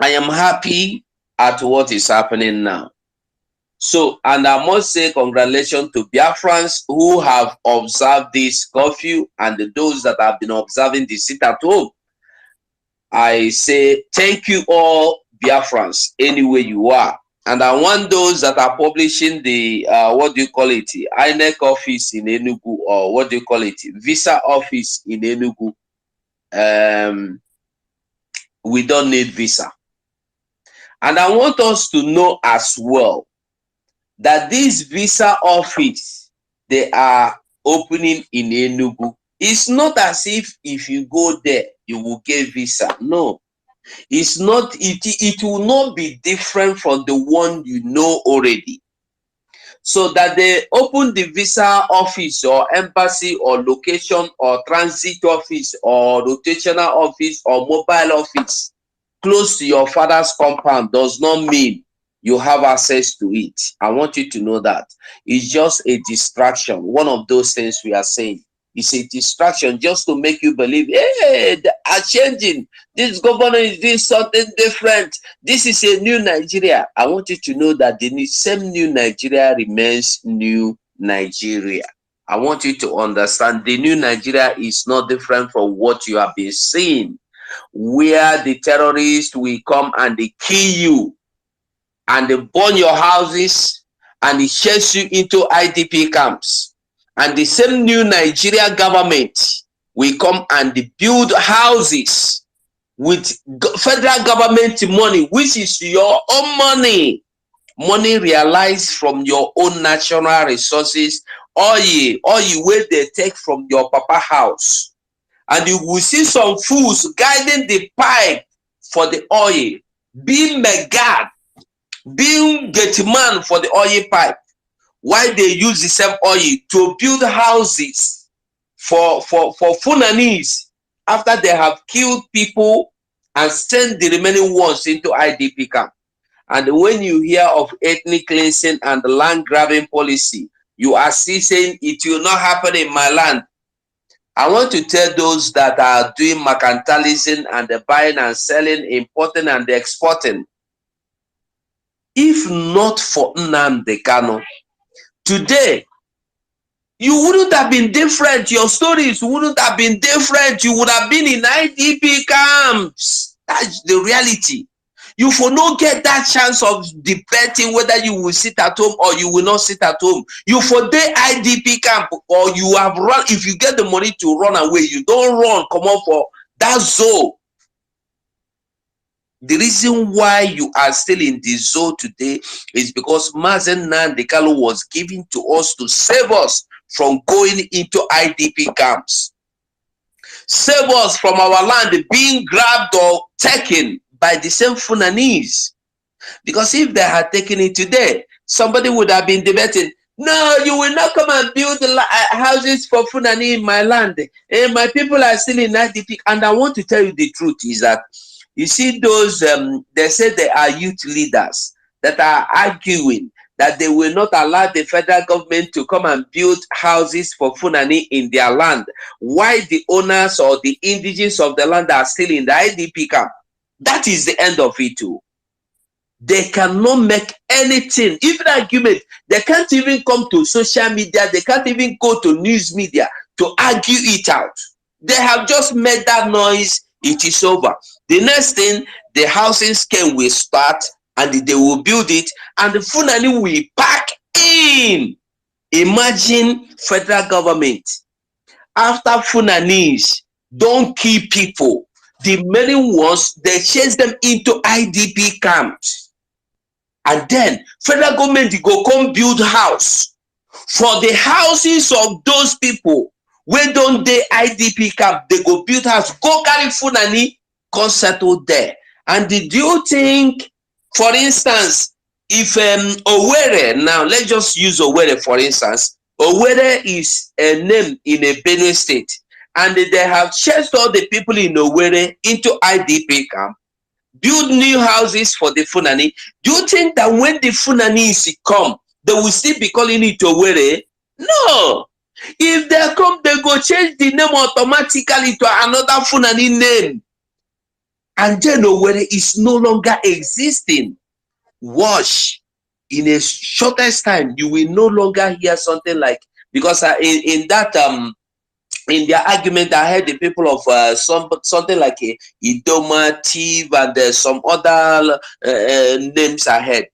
I am happy at what is happening now. So, and I must say congratulations to Biafrans who have observed this curfew and those that have been observing the sit at home. I say thank you all Biafrans anywhere you are. And I want those that are publishing the, what do you call it, INEC office in Enugu, or what do you call it, visa office in Enugu. We don't need visa. And I want us to know as well that this visa office they are opening in Enugu, it's not as if you go there you will get visa. No, it's not. It will not be different from the one you know already. So that they open the visa office or embassy or location or transit office or rotational office or mobile office close to your father's compound does not mean you have access to it. I want you to know that. It's just a distraction. One of those things we are saying. It's a distraction just to make you believe, hey, they are changing. This governor is doing something different. This is a new Nigeria. I want you to know that the same new Nigeria remains new Nigeria. I want you to understand the new Nigeria is not different from what you have been seeing, where the terrorists will come and they kill you and they burn your houses and they chase you into IDP camps. And the same new Nigeria government will come and they build houses with federal government money, which is your own money. Money realized from your own national resources, oil where they take from your papa house. And you will see some fools guiding the pipe for the oil, being Megad, being Getman for the oil pipe. Why they use the same oil to build houses for Funanis after they have killed people and sent the remaining ones into IDP camp. And when you hear of ethnic cleansing and land grabbing policy, you are still saying it will not happen in my land. I want to tell those that are doing mercantilism and the buying and selling, importing and exporting, if not for Nnamdi Kanu, today, you wouldn't have been different. Your stories wouldn't have been different. You would have been in IDP camps. That's the reality. You will not get that chance of debating whether you will sit at home or you will not sit at home. You for the IDP camp, or you have run. If you get the money to run away, you don't run. Come on for that zone. The reason why you are still in the zone today is because Mazen Nnamdi Kanu was given to us to save us from going into IDP camps. Save us from our land being grabbed or taken by the same Fulanese. Because if they had taken it today, somebody would have been debating, no, you will not come and build houses for Fulani in my land. My people are still in IDP. And I want to tell you the truth is that, you see those, they say they are youth leaders that are arguing that they will not allow the federal government to come and build houses for Fulani in their land, while the owners or the indigenous of the land are still in the IDP camp. That is the end of it too. They cannot make anything, even argument. They can't even come to social media. They can't even go to news media to argue it out. They have just made that noise. It is over. The next thing, the housing scheme will start and they will build it and the Fulani will pack in. Imagine federal government. After Fulanese don't kill people, the many ones, they chase them into IDP camps. And then federal government go come build house for the houses of those people. When don't they IDP camp, they go build house, go carry Fulani, come settle there. And did you think, for instance, if Owerri, now let's just use Owerri for instance. Owerri is a name in a Benue state, and they have chased all the people in Owerri into IDP camp, build new houses for the Fulani. Do you think that when the Fulanese come, they will still be calling it Owerri? No. If they come, they go change the name automatically to another Fulani name. And then Owerri is no longer existing. Watch. In a shortest time, you will no longer hear something like, because in their argument, I heard the people of something like Idoma, Tiv, and some other names I heard.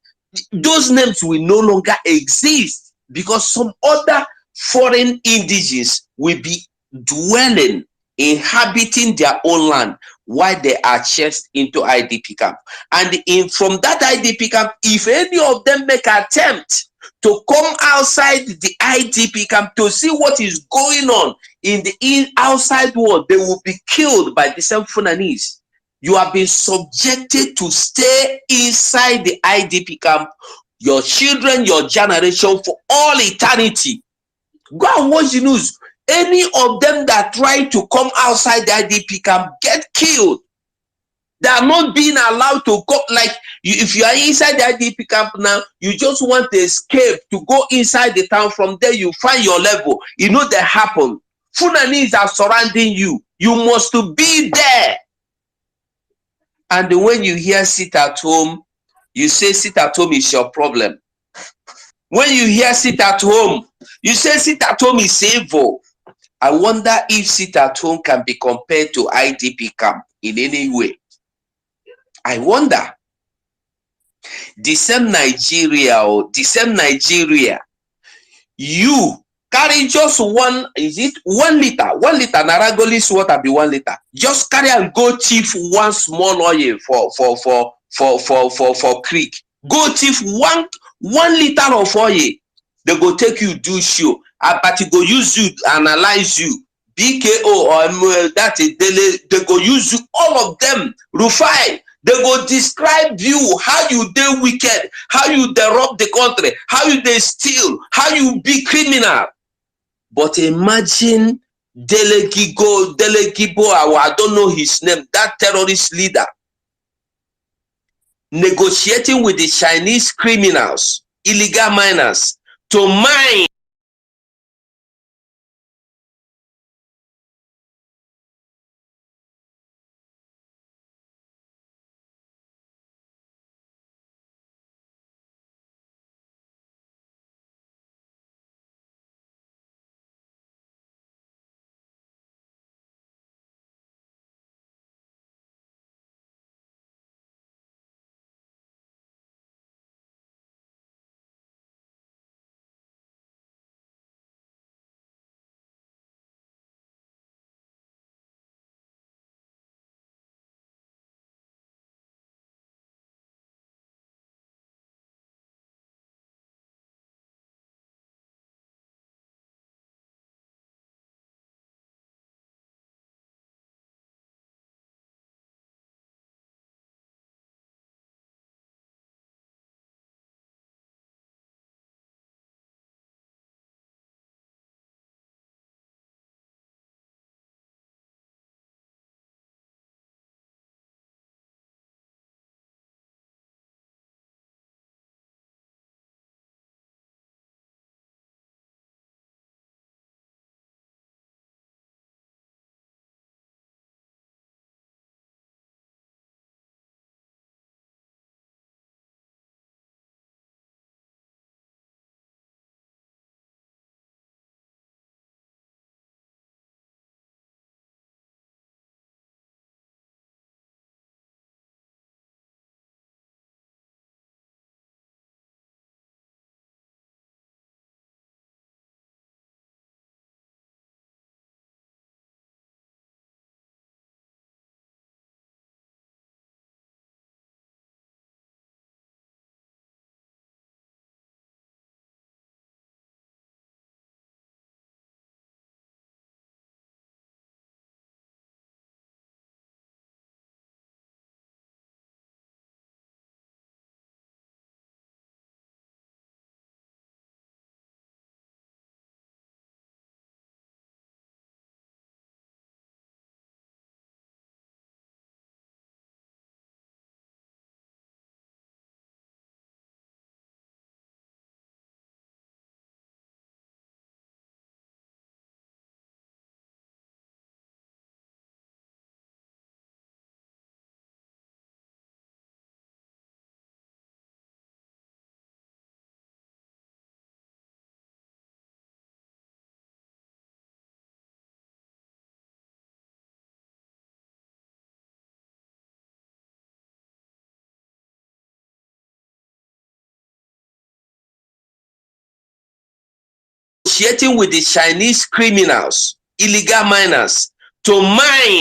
Those names will no longer exist because some other foreign indigenous will be dwelling, inhabiting their own land while they are chased into IDP camp. And from that IDP camp, if any of them make an attempt to come outside the IDP camp to see what is going on in the outside world, they will be killed by the same Fulanese. You have been subjected to stay inside the IDP camp, your children, your generation, for all eternity. Go and watch the news. Any of them that try to come outside the IDP camp get killed. They are not being allowed to go. Like, if you are inside the IDP camp now, you just want to escape to go inside the town. From there, you find your level. You know that happen. Fulanese are surrounding you. You must be there. And when you hear sit at home, you say sit at home is your problem. When you hear sit at home, you say sit at home is evil. I wonder if sit at home can be compared to IDP camp in any way. I wonder. The same Nigeria, you carry just 1 liter? 1 liter Naragolis water be 1 liter. Just carry and go thief one small oil for creek. Go thief one liter of oil. They go take you do show. But they go use you, analyze you. BKO or that is they go use you, all of them, Rufai. They go describe you, how you dey wicked, how you dey rob the country, how you dey steal, how you be criminal. But imagine Delegibo, I don't know his name, that terrorist leader, negotiating with the Chinese criminals, illegal miners, to mine negotiating with the Chinese criminals, illegal miners, to mine